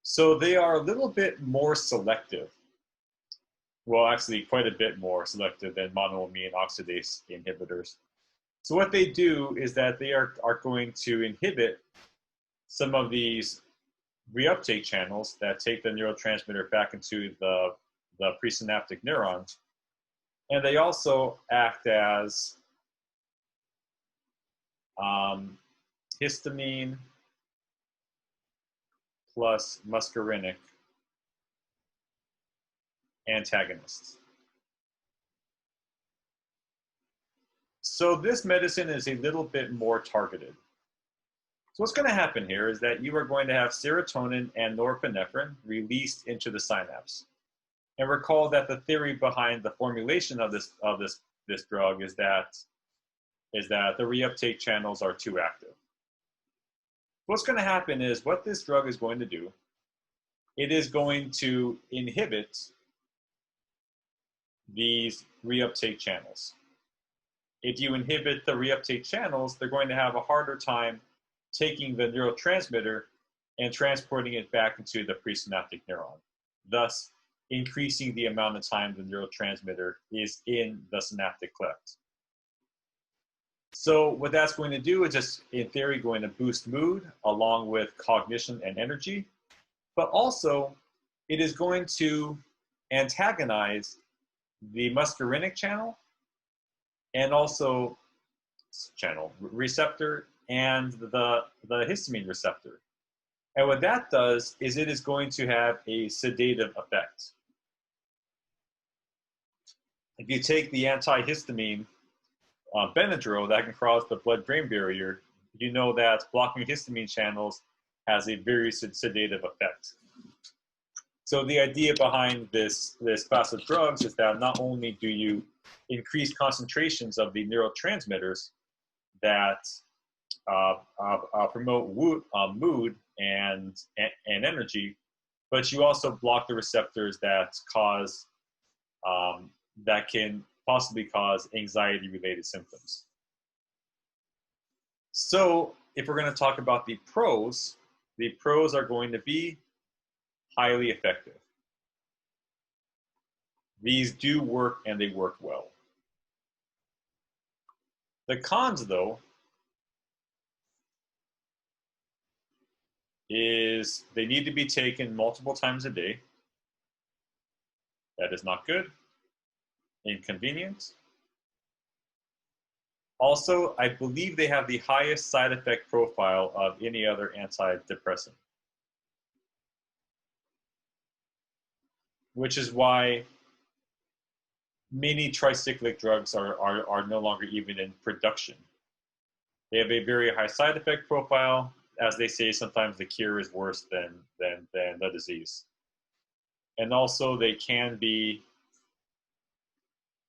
So they are a little bit more selective. Well, actually quite a bit more selective than monoamine oxidase inhibitors. So what they do is that they are going to inhibit some of these reuptake channels that take the neurotransmitter back into the presynaptic neurons. And they also act as histamine plus muscarinic antagonists. So this medicine is a little bit more targeted. So what's going to happen here is that you are going to have serotonin and norepinephrine released into the synapse. And recall that the theory behind the formulation of this drug is that the reuptake channels are too active. What's going to happen is what this drug is going to do, it is going to inhibit these reuptake channels. If you inhibit the reuptake channels, they're going to have a harder time taking the neurotransmitter and transporting it back into the presynaptic neuron, thus increasing the amount of time the neurotransmitter is in the synaptic cleft. So what that's going to do is just, in theory, going to boost mood along with cognition and energy, but also it is going to antagonize the muscarinic channel and also receptor and the histamine receptor. And what that does is it is going to have a sedative effect. If you take the antihistamine Benadryl that can cross the blood-brain barrier, you know that blocking histamine channels has a very sedative effect. So the idea behind this class of drugs is that not only do you increase concentrations of the neurotransmitters that promote mood and energy, but you also block the receptors that cause that can possibly cause anxiety-related symptoms. So if we're going to talk about the pros are going to be highly effective. These do work and they work well. The cons, though, is they need to be taken multiple times a day. That is not good. Inconvenient. Also, I believe they have the highest side effect profile of any other antidepressant, which is why many tricyclic drugs are no longer even in production. They have a very high side effect profile. As they say, sometimes the cure is worse than the disease. And also they can be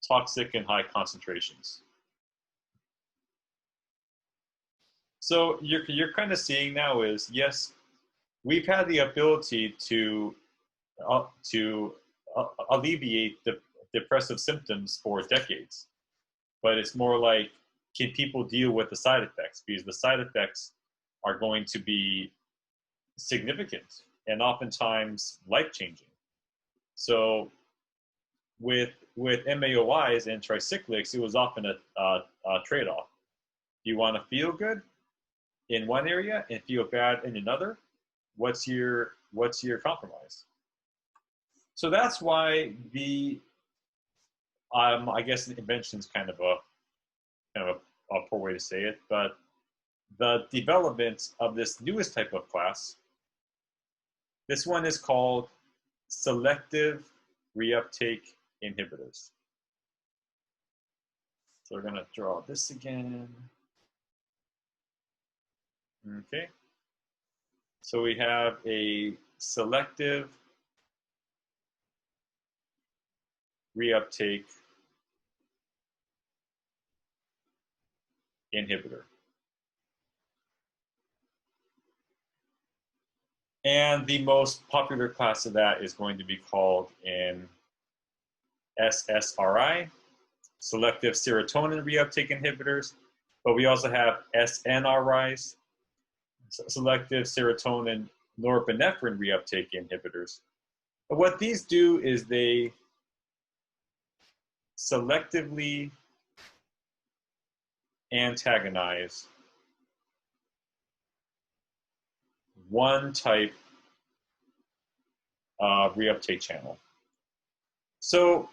toxic in high concentrations. So you're kind of seeing now is, yes, we've had the ability to alleviate the depressive symptoms for decades, but it's more like, can people deal with the side effects? Because the side effects are going to be significant and oftentimes life-changing. So with MAOIs and tricyclics, it was often a trade-off. You want to feel good in one area and feel bad in another. What's your compromise? So that's why the I guess invention is kind of a poor way to say it, but the development of this newest type of class, this one is called selective reuptake inhibitors. So we're going to draw this again. Okay. So we have a selective reuptake inhibitor. And the most popular class of that is going to be called in SSRI, selective serotonin reuptake inhibitors, but we also have SNRIs, selective serotonin norepinephrine reuptake inhibitors. But what these do is they selectively antagonize one type of reuptake channel. So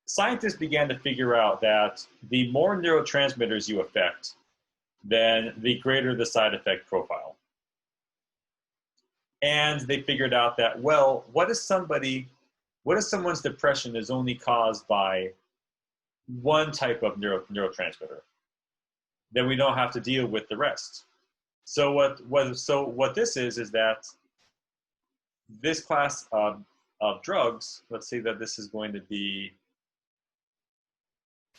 scientists began to figure out that the more neurotransmitters you affect, then the greater the side effect profile. And they figured out that, well, what if someone's depression is only caused by one type of neurotransmitter? Then we don't have to deal with the rest. So what this is that this class of drugs, let's say that this is going to be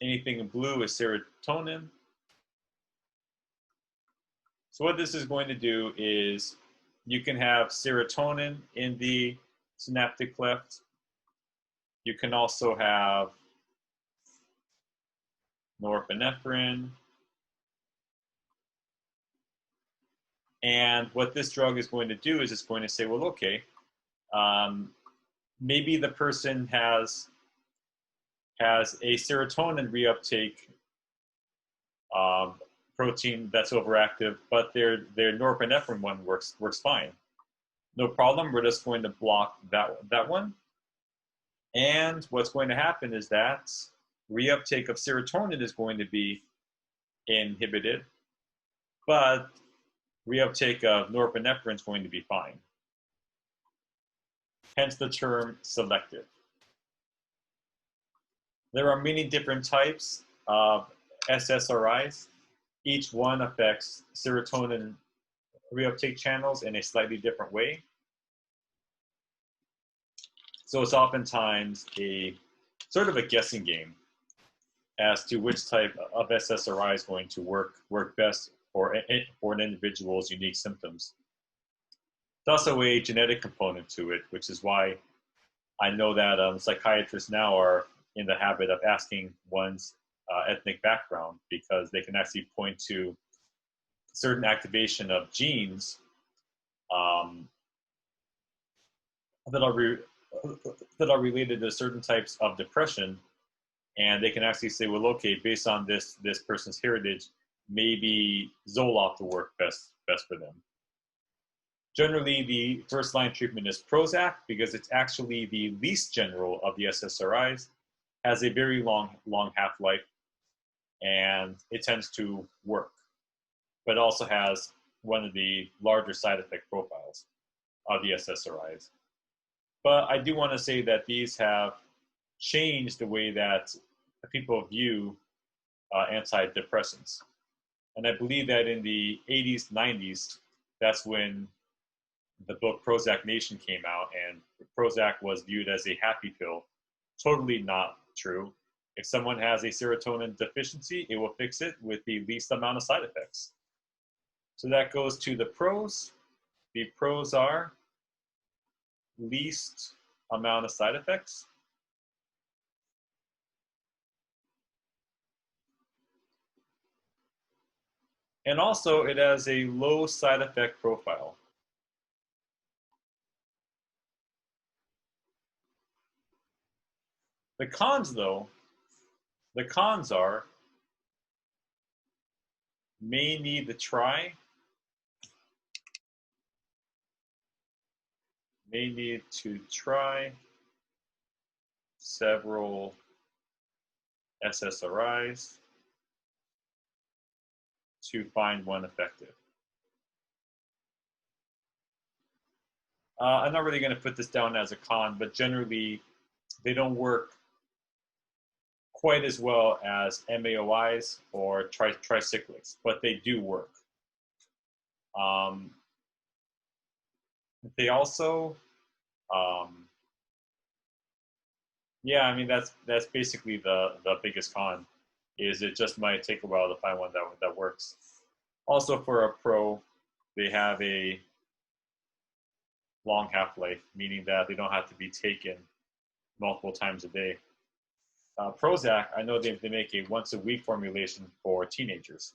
anything in blue is serotonin. So what this is going to do is you can have serotonin in the synaptic cleft. You can also have norepinephrine. And what this drug is going to do is it's going to say, well, okay, maybe the person has a serotonin reuptake protein that's overactive, but their norepinephrine one works fine. No problem. We're just going to block that one. And what's going to happen is that reuptake of serotonin is going to be inhibited, but reuptake of norepinephrine is going to be fine. Hence the term selective. There are many different types of SSRIs. Each one affects serotonin reuptake channels in a slightly different way. So it's oftentimes a sort of a guessing game as to which type of SSRI is going to work best for an individual's unique symptoms. There's also a genetic component to it, which is why I know that psychiatrists now are in the habit of asking one's ethnic background, because they can actually point to certain activation of genes that are related to certain types of depression, and they can actually say, well, okay, based on this person's heritage, maybe Zoloft will work best for them. Generally, the first line treatment is Prozac, because it's actually the least general of the SSRIs, has a very long half-life, and it tends to work, but also has one of the larger side effect profiles of the SSRIs. But I do want to say that these have changed the way that people view antidepressants. And I believe that in the 80s, 90s, that's when the book Prozac Nation came out, and Prozac was viewed as a happy pill totally not true. If someone has a serotonin deficiency, it will fix it with the least amount of side effects. So that goes to the pros. The pros are least amount of side effects. And also, it has a low side effect profile. The cons, though, the cons are may need to try, several SSRIs to find one effective. I'm not really going to put this down as a con, but generally they don't work quite as well as MAOIs or tricyclics, but they do work. They also, yeah, I mean that's basically the biggest con. Is it just might take a while to find one that works. Also, for a pro, they have a long half-life, meaning that they don't have to be taken multiple times a day. Prozac, I know they make a once-a-week formulation for teenagers,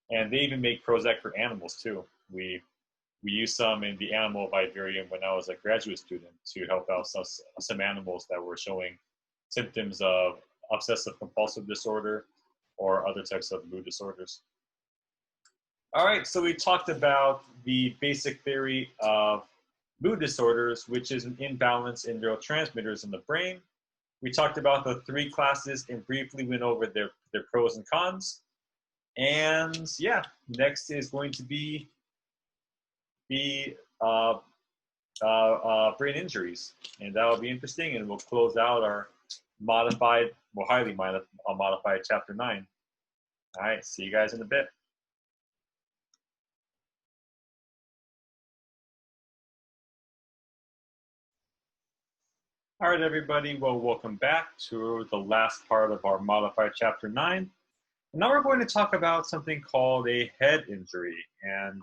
and they even make Prozac for animals too. We used some in the animal vivarium when I was a graduate student to help out some animals that were showing symptoms of obsessive compulsive disorder or other types of mood disorders. All right, so we talked about the basic theory of mood disorders, which is an imbalance in neurotransmitters in the brain. We talked about the three classes and briefly went over their pros and cons. And yeah, next is going to be the brain injuries. And that will be interesting, and we'll close out our highly modified chapter 9. All right, see you guys in a bit. All right, everybody. Well, welcome back to the last part of our modified chapter 9. And now we're going to talk about something called a head injury. And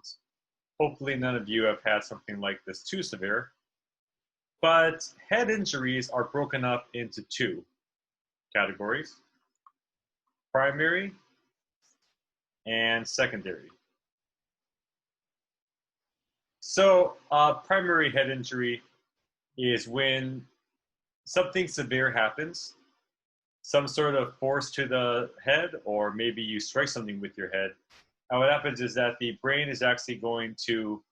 hopefully none of you have had something like this too severe. But head injuries are broken up into two categories: primary and secondary. So primary head injury is when something severe happens, some sort of force to the head, or maybe you strike something with your head. And what happens is that the brain is actually going to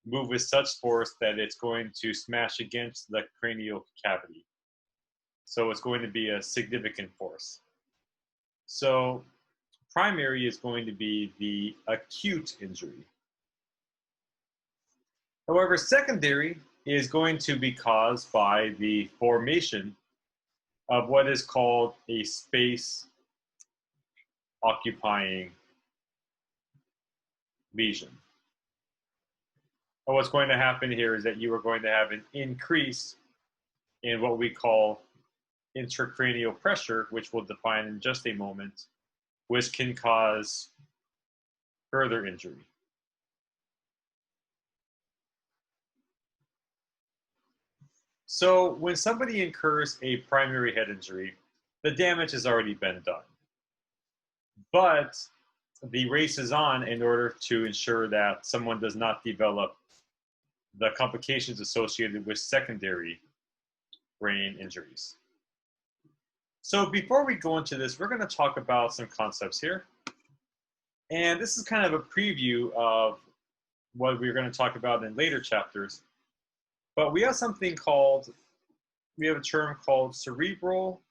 move with such force that it's going to smash against the cranial cavity. So it's going to be a significant force. So primary is going to be the acute injury. However, secondary is going to be caused by the formation of what is called a space occupying lesion. And what's going to happen here is that you are going to have an increase in what we call intracranial pressure, which we'll define in just a moment, which can cause further injury. So when somebody incurs a primary head injury, the damage has already been done. But the race is on in order to ensure that someone does not develop the complications associated with secondary brain injuries. So before we go into this, we're going to talk about some concepts here. And this is kind of a preview of what we're going to talk about in later chapters. But we have a term called cerebral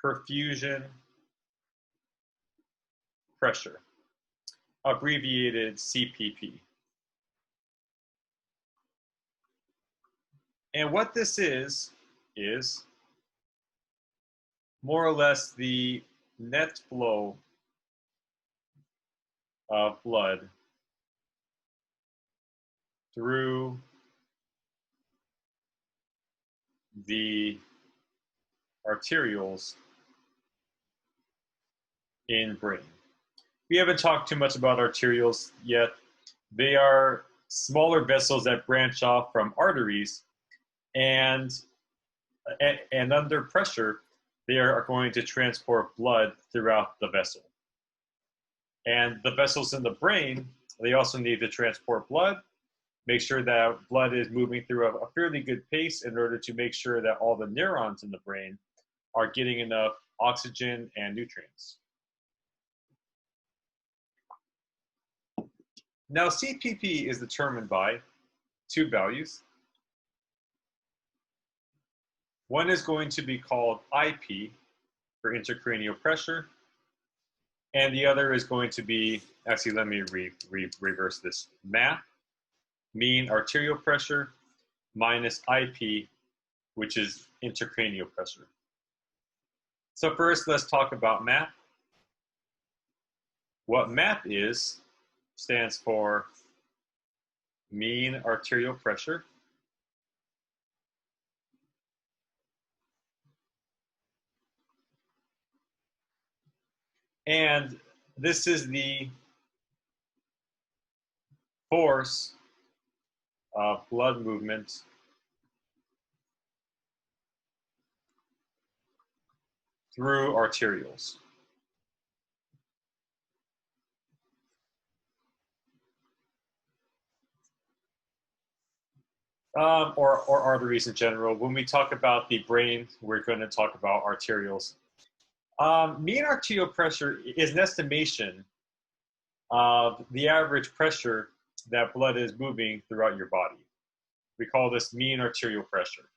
perfusion pressure, abbreviated CPP. And what this is more or less the net flow of blood through the arterioles in brain. We haven't talked too much about arterioles yet. They are smaller vessels that branch off from arteries, and under pressure, they are going to transport blood throughout the vessel. And the vessels in the brain, they also need to transport blood, make sure that blood is moving through a fairly good pace in order to make sure that all the neurons in the brain are getting enough oxygen and nutrients. Now, CPP is determined by two values. One is going to be called IP, for intracranial pressure, and the other is going to be, actually let me reverse this, MAP, mean arterial pressure, minus IP, which is intracranial pressure. So first, let's talk about MAP. What MAP is, stands for mean arterial pressure. And this is the force of blood movement through arterioles. Or arteries in general. When we talk about the brain, we're going to talk about arterioles. Mean arterial pressure is an estimation of the average pressure that blood is moving throughout your body. We call this mean arterial pressure.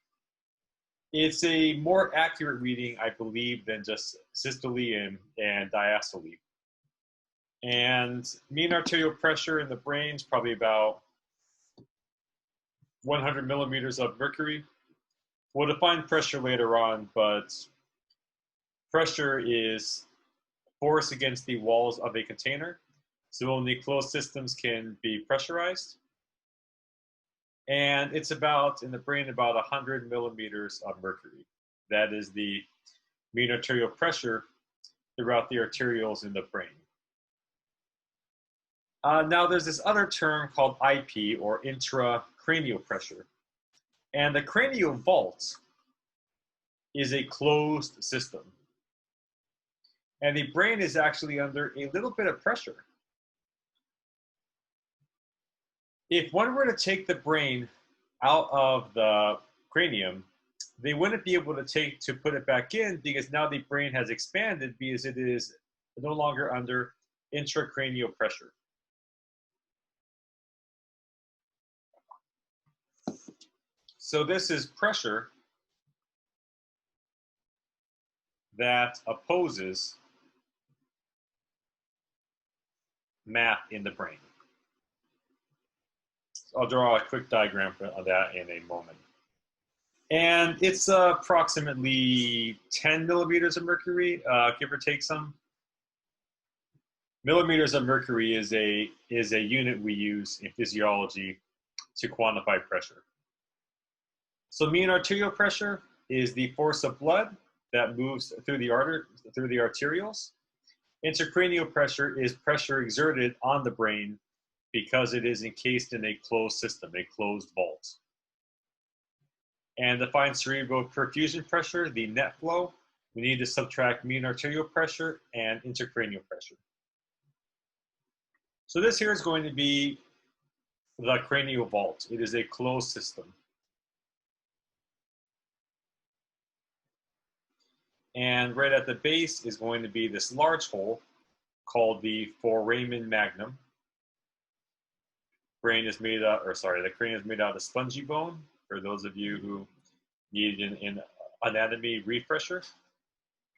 It's a more accurate reading, I believe, than just systole and diastole. And mean arterial pressure in the brain is probably about 100 millimeters of mercury. We'll define pressure later on, but pressure is force against the walls of a container. So only closed systems can be pressurized. And it's about, in the brain, about 100 millimeters of mercury. That is the mean arterial pressure throughout the arterioles in the brain. Now there's this other term called IP, or intracranial pressure. And the cranial vault is a closed system. And the brain is actually under a little bit of pressure. If one were to take the brain out of the cranium, they wouldn't be able to put it back in, because now the brain has expanded because it is no longer under intracranial pressure. So this is pressure that opposes MAP in the brain. So I'll draw a quick diagram of that in a moment. And it's approximately 10 millimeters of mercury, give or take some. Millimeters of mercury is a unit we use in physiology to quantify pressure. So mean arterial pressure is the force of blood that moves through the arterioles. Intracranial pressure is pressure exerted on the brain because it is encased in a closed system, a closed vault. And to find cerebral perfusion pressure, the net flow, we need to subtract mean arterial pressure and intracranial pressure. So this here is going to be the cranial vault. It is a closed system. And right at the base is going to be this large hole called the foramen magnum. The cranium is made out of spongy bone, for those of you who need an anatomy refresher.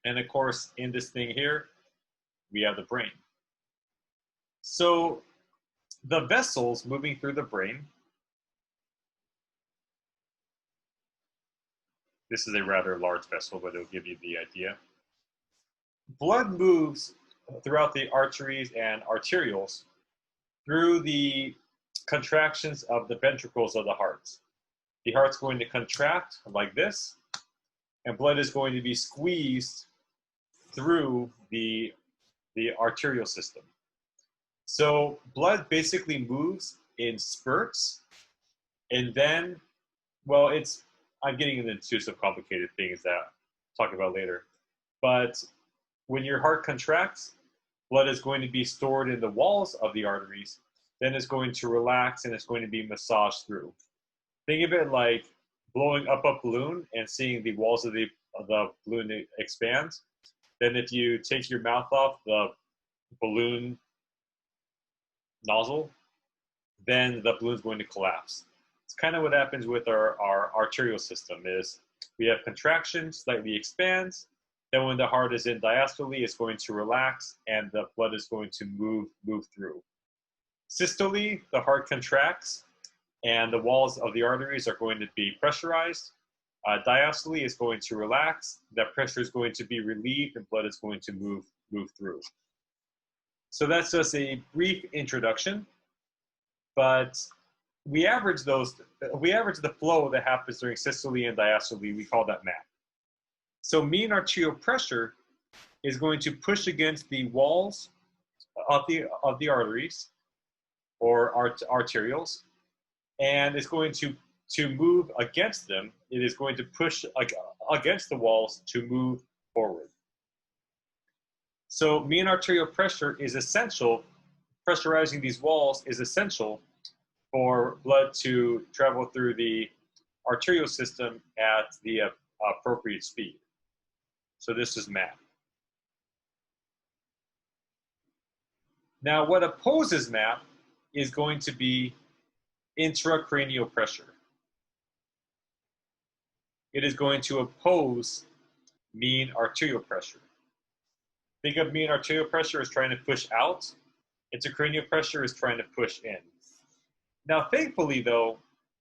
And of course, in this thing here, we have the brain. So the vessels moving through the brain, this is a rather large vessel, but it'll give you the idea. Blood moves throughout the arteries and arterioles through the contractions of the ventricles of the heart. the heart's going to contract like this, and blood is going to be squeezed through the arterial system. So blood basically moves in spurts, and then, well, I'm getting into some complicated things that I'll talk about later. But when your heart contracts, blood is going to be stored in the walls of the arteries, then it's going to relax and it's going to be massaged through. Think of it like blowing up a balloon and seeing the walls of the balloon expand. Then if you take your mouth off the balloon nozzle, then the balloon's going to collapse. It's kind of what happens with our arterial system is we have contraction, slightly expands. Then when the heart is in diastole, it's going to relax and the blood is going to move through. Systole, the heart contracts and the walls of the arteries are going to be pressurized. Diastole is going to relax. That pressure is going to be relieved and blood is going to move through. So that's just a brief introduction, but we average the flow that happens during systole and diastole. We call that MAP. So mean arterial pressure is going to push against the walls of the arteries or arterioles, and it's going to move against them. It is going to push against the walls to move forward. So mean arterial pressure is essential. Pressurizing these walls is essential for blood to travel through the arterial system at the appropriate speed. So this is MAP. Now what opposes MAP is going to be intracranial pressure. It is going to oppose mean arterial pressure. Think of mean arterial pressure as trying to push out. Intracranial pressure is trying to push in. Now, thankfully, though,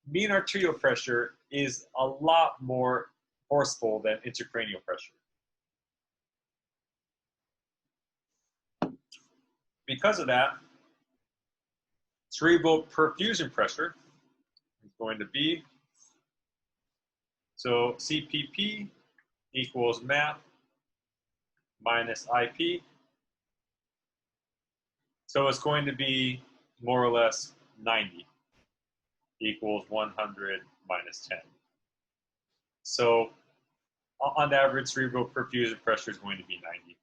mean arterial pressure is a lot more forceful than intracranial pressure. Because of that, cerebral perfusion pressure is going to be, so CPP equals MAP minus IP. So it's going to be more or less 90 equals 100 minus 10. So on average, cerebral perfusion pressure is going to be 90.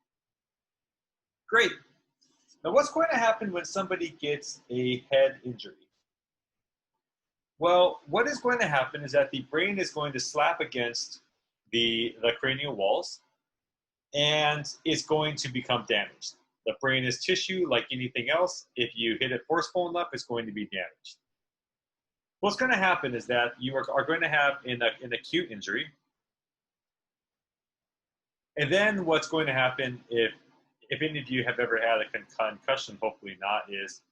Great. Now what's going to happen when somebody gets a head injury? Well, what is going to happen is that the brain is going to slap against the cranial walls and it's going to become damaged. The brain is tissue like anything else. If you hit it forceful enough, it's going to be damaged. What's going to happen is that you are going to have an acute injury. And then what's going to happen if any of you have ever had a concussion, hopefully not, is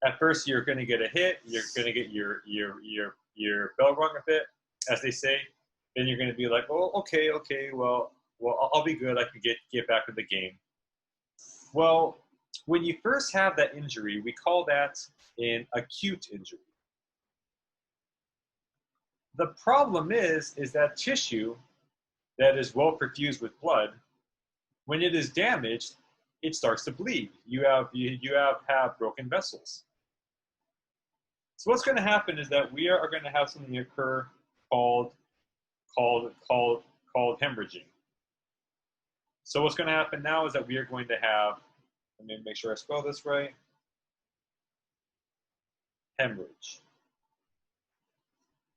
at first you're going to get a hit, you're going to get your bell rung a bit, as they say. Then you're going to be like, oh, okay, well, I'll be good. I can get back to the game. Well, when you first have that injury, we call that an acute injury. The problem is that tissue that is well perfused with blood, when it is damaged, it starts to bleed. You have broken vessels. So what's going to happen is that we are going to have something occur called hemorrhaging. So what's going to happen now is that we are going to have, let me make sure I spell this right, hemorrhage.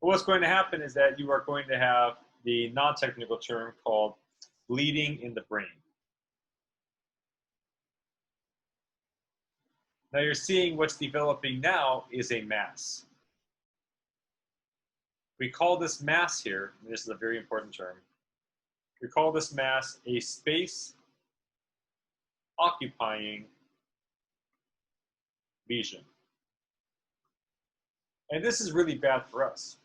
But what's going to happen is that you are going to have the non-technical term called bleeding in the brain. Now you're seeing what's developing now is a mass. We call this mass here, and this is a very important term, we call this mass a space occupying lesion. And this is really bad for us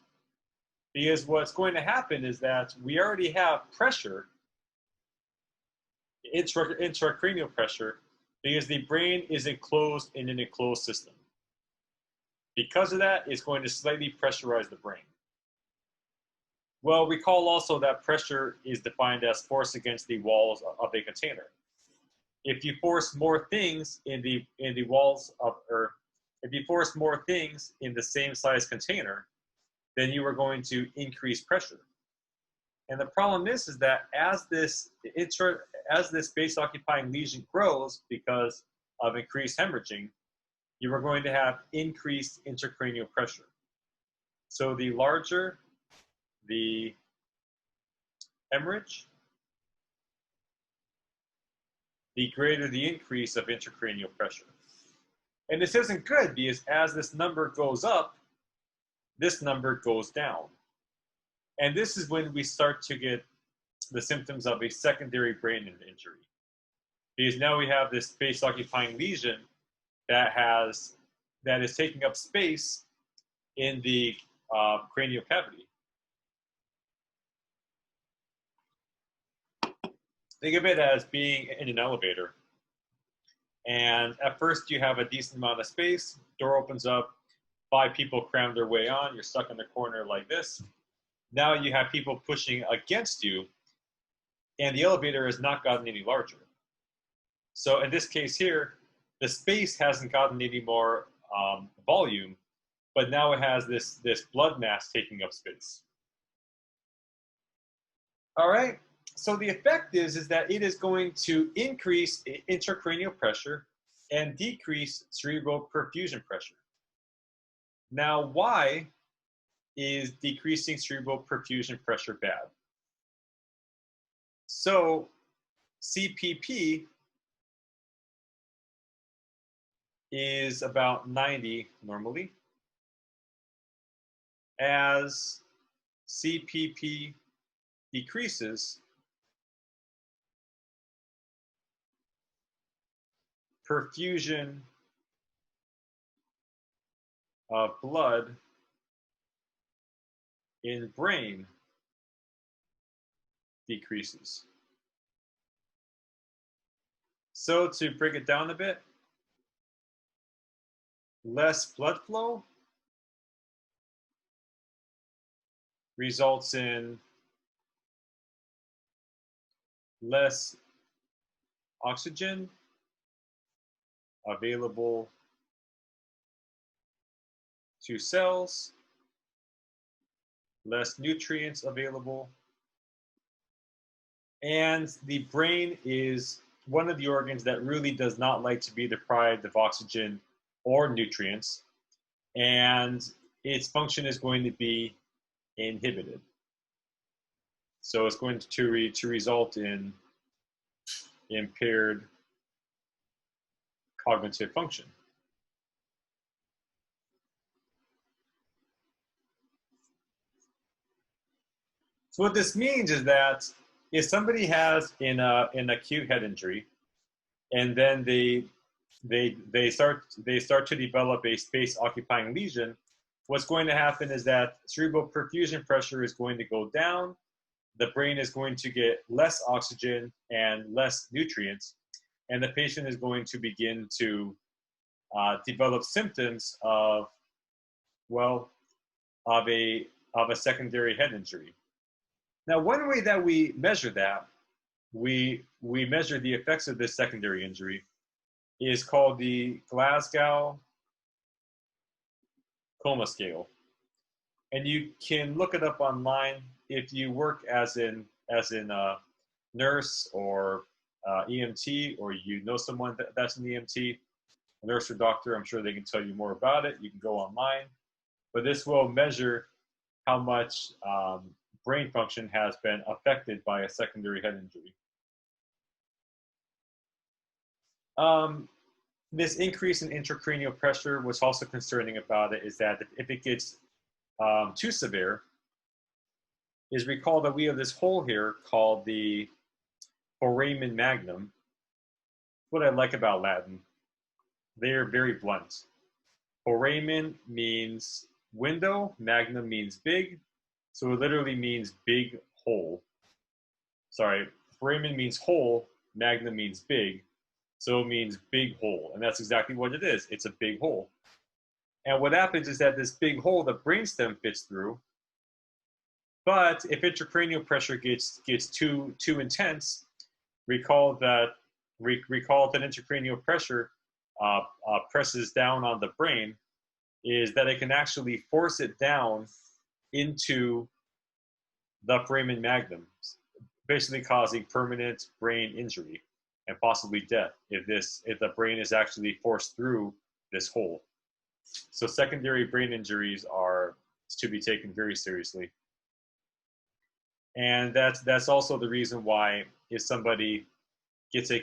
because what's going to happen is that we already have pressure, intracranial pressure, because the brain is enclosed in an enclosed system. Because of that, it's going to slightly pressurize the brain. Well, recall also that pressure is defined as force against the walls of a container. If you force more things in the walls of, or if you force more things in the same size container, then you are going to increase pressure. And the problem is that as this space occupying lesion grows because of increased hemorrhaging, you are going to have increased intracranial pressure. So the larger the hemorrhage, the greater the increase of intracranial pressure. And this isn't good because as this number goes up, this number goes down. And this is when we start to get the symptoms of a secondary brain injury. Because now we have this space occupying lesion that is taking up space in the cranial cavity. Think of it as being in an elevator. And at first you have a decent amount of space, door opens up, 5 people cram their way on, you're stuck in the corner like this. Now you have people pushing against you, and the elevator has not gotten any larger. So in this case here, the space hasn't gotten any more volume, but now it has this blood mass taking up space. All right, so the effect is that it is going to increase intracranial pressure and decrease cerebral perfusion pressure. Now, why is decreasing cerebral perfusion pressure bad? So CPP is about 90 normally. As CPP decreases, perfusion of blood in brain decreases. So to break it down a bit, less blood flow results in less oxygen available to cells, less nutrients available, and the brain is one of the organs that really does not like to be deprived of oxygen or nutrients, and its function is going to be inhibited. So it's going to result in impaired cognitive function. So what this means is that if somebody has an acute head injury, and then they start to develop a space occupying lesion, what's going to happen is that cerebral perfusion pressure is going to go down, the brain is going to get less oxygen and less nutrients, and the patient is going to begin to develop symptoms of, well, of a secondary head injury. Now, one way that we measure that, we measure the effects of this secondary injury, is called the Glasgow Coma Scale. And you can look it up online if you work as in a nurse or EMT, or you know someone that's an EMT, a nurse or doctor. I'm sure they can tell you more about it. You can go online. But this will measure how much brain function has been affected by a secondary head injury. This increase in intracranial pressure, what's also concerning about it is that if it gets too severe, is recall that we have this hole here called the foramen magnum. What I like about Latin, they're very blunt. Foramen means window, magnum means big, so it literally means big hole. Sorry, foramen means hole, magnum means big, so it means big hole, and that's exactly what it is. It's a big hole. And what happens is that this big hole the brainstem fits through, But if intracranial pressure gets too intense, recall that intracranial pressure presses down on the brain, is that it can actually force it down into the foramen magnum, basically causing permanent brain injury and possibly death if the brain is actually forced through this hole. So secondary brain injuries are to be taken very seriously. And that's also the reason why if somebody gets a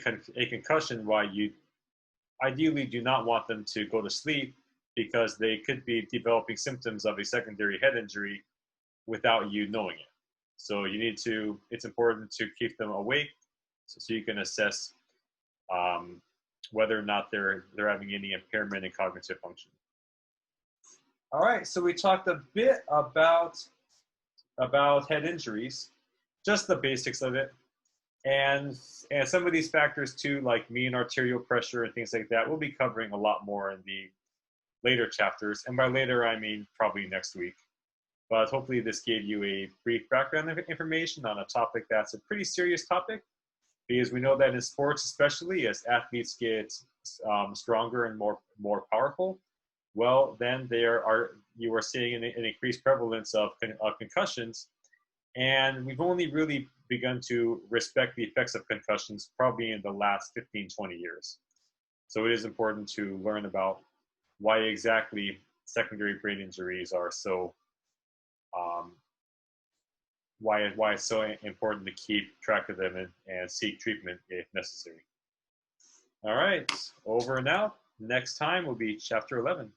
concussion, why you ideally do not want them to go to sleep, because they could be developing symptoms of a secondary head injury without you knowing it. So it's important to keep them awake so you can assess whether or not they're having any impairment in cognitive function. All right, so we talked a bit about head injuries, just the basics of it, and some of these factors too, like mean arterial pressure and things like that. We'll be covering a lot more in the later chapters, and by later I mean probably next week. But hopefully this gave you a brief background information on a topic that's a pretty serious topic, because we know that in sports, especially as athletes get stronger and more powerful, well, then you are seeing an increased prevalence of concussions, and we've only really begun to respect the effects of concussions probably in the last 15, 20 years. So it is important to learn about why exactly secondary brain injuries are so why it's so important to keep track of them and seek treatment if necessary. All right, over and out. Next time will be chapter 11.